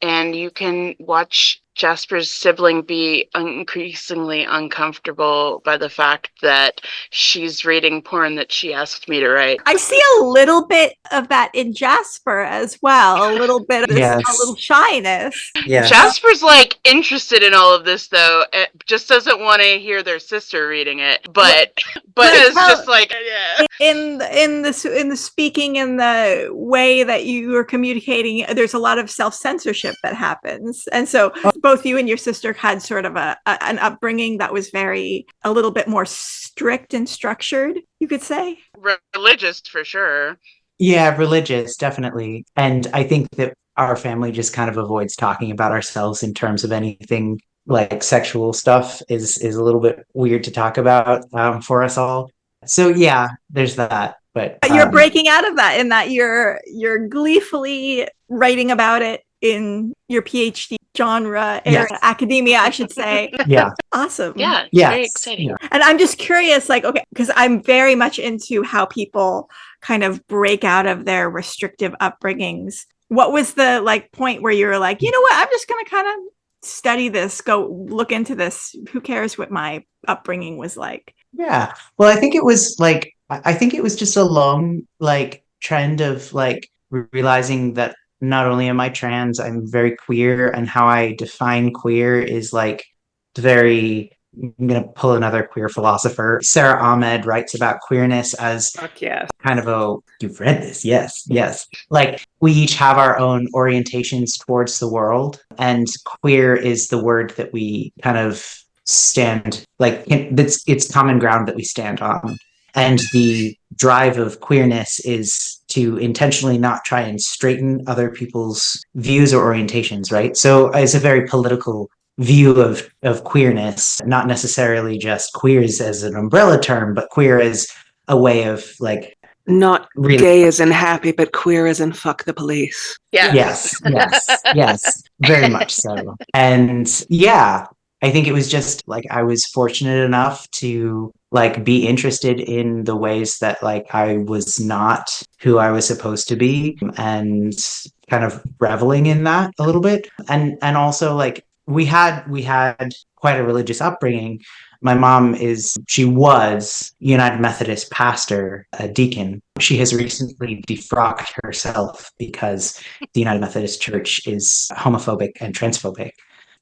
and you can watch Jasper's sibling be increasingly uncomfortable by the fact that she's reading porn that she asked me to write. I see a little bit of that in Jasper as well. A little bit of this, a little shyness. Yeah. Jasper's like interested in all of this though. It just doesn't want to hear their sister reading it. But it's just like in the speaking, in the way that you are communicating, there's a lot of self-censorship that happens. And so both you and your sister had sort of an upbringing that was a little bit more strict and structured, you could say. Religious for sure. Yeah, religious, definitely. And I think that our family just kind of avoids talking about ourselves in terms of anything like sexual stuff is a little bit weird to talk about for us all. So yeah, there's that. But you're breaking out of that in that you're gleefully writing about it in your PhD genre, academia, I should say. Yeah. Awesome. Yeah. Very exciting. Yeah. And I'm just curious, because I'm very much into how people kind of break out of their restrictive upbringings. What was the point where you were like, you know what, I'm just going to kind of study this, go look into this. Who cares what my upbringing was like? Yeah. Well, I think it was just a long trend of realizing that not only am I trans, I'm very queer, and how I define queer is very I'm going to pull another queer philosopher. Sarah Ahmed writes about queerness as Fuck yes. kind of you've read this. Yes, yes. Like we each have our own orientations towards the world, and queer is the word that we kind of stand, like it's common ground that we stand on. And the drive of queerness is to intentionally not try and straighten other people's views or orientations, right? So it's a very political view of queerness, not necessarily just queers as an umbrella term, but queer as a way of like Not really gay as in happy, but queer as in fuck the police. yes, very much so. And yeah, I think it was just like I was fortunate enough to like be interested in the ways that like I was not who I was supposed to be, and kind of reveling in that a little bit. And also like we had quite a religious upbringing. My mom was United Methodist pastor, a deacon. She has recently defrocked herself because the United Methodist Church is homophobic and transphobic.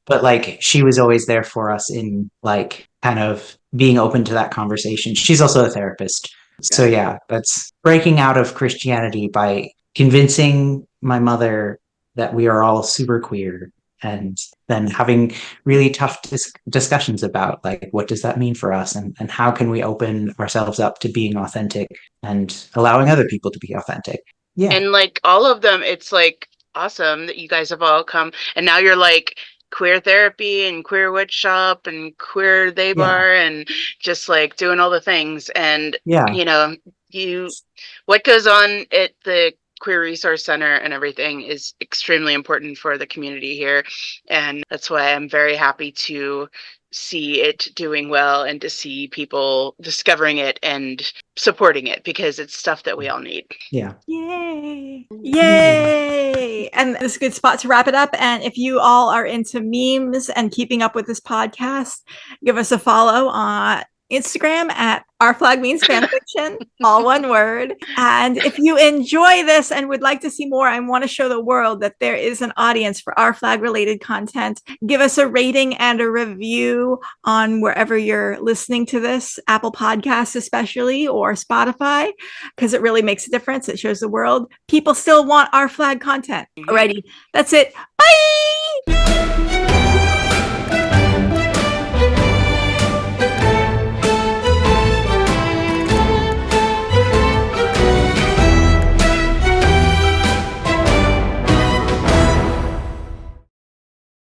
But like she was always there for us in like kind of being open to that conversation. She's also a therapist. So yeah, that's breaking out of Christianity by convincing my mother that we are all super queer, and then having really tough discussions about like what does that mean for us, and how can we open ourselves up to being authentic and allowing other people to be authentic. Yeah. And like all of them, it's like awesome that you guys have all come, and now you're like queer therapy and queer witch shop and queer they bar and just like doing all the things. And you know, what goes on at the Queer Resource Center and everything is extremely important for the community here, and that's why I'm very happy to see it doing well and to see people discovering it and supporting it, because it's stuff that we all need. Yay! And this is a good spot to wrap it up. And if you all are into memes and keeping up with this podcast, give us a follow on Instagram at Our Flag Means Fanfiction, all one word. And if you enjoy this and would like to see more and want to show the world that there is an audience for Our Flag related content, give us a rating and a review on wherever you're listening to this, Apple Podcasts especially, or Spotify, because it really makes a difference. It shows the world people still want Our Flag content. Alrighty, that's it. Bye!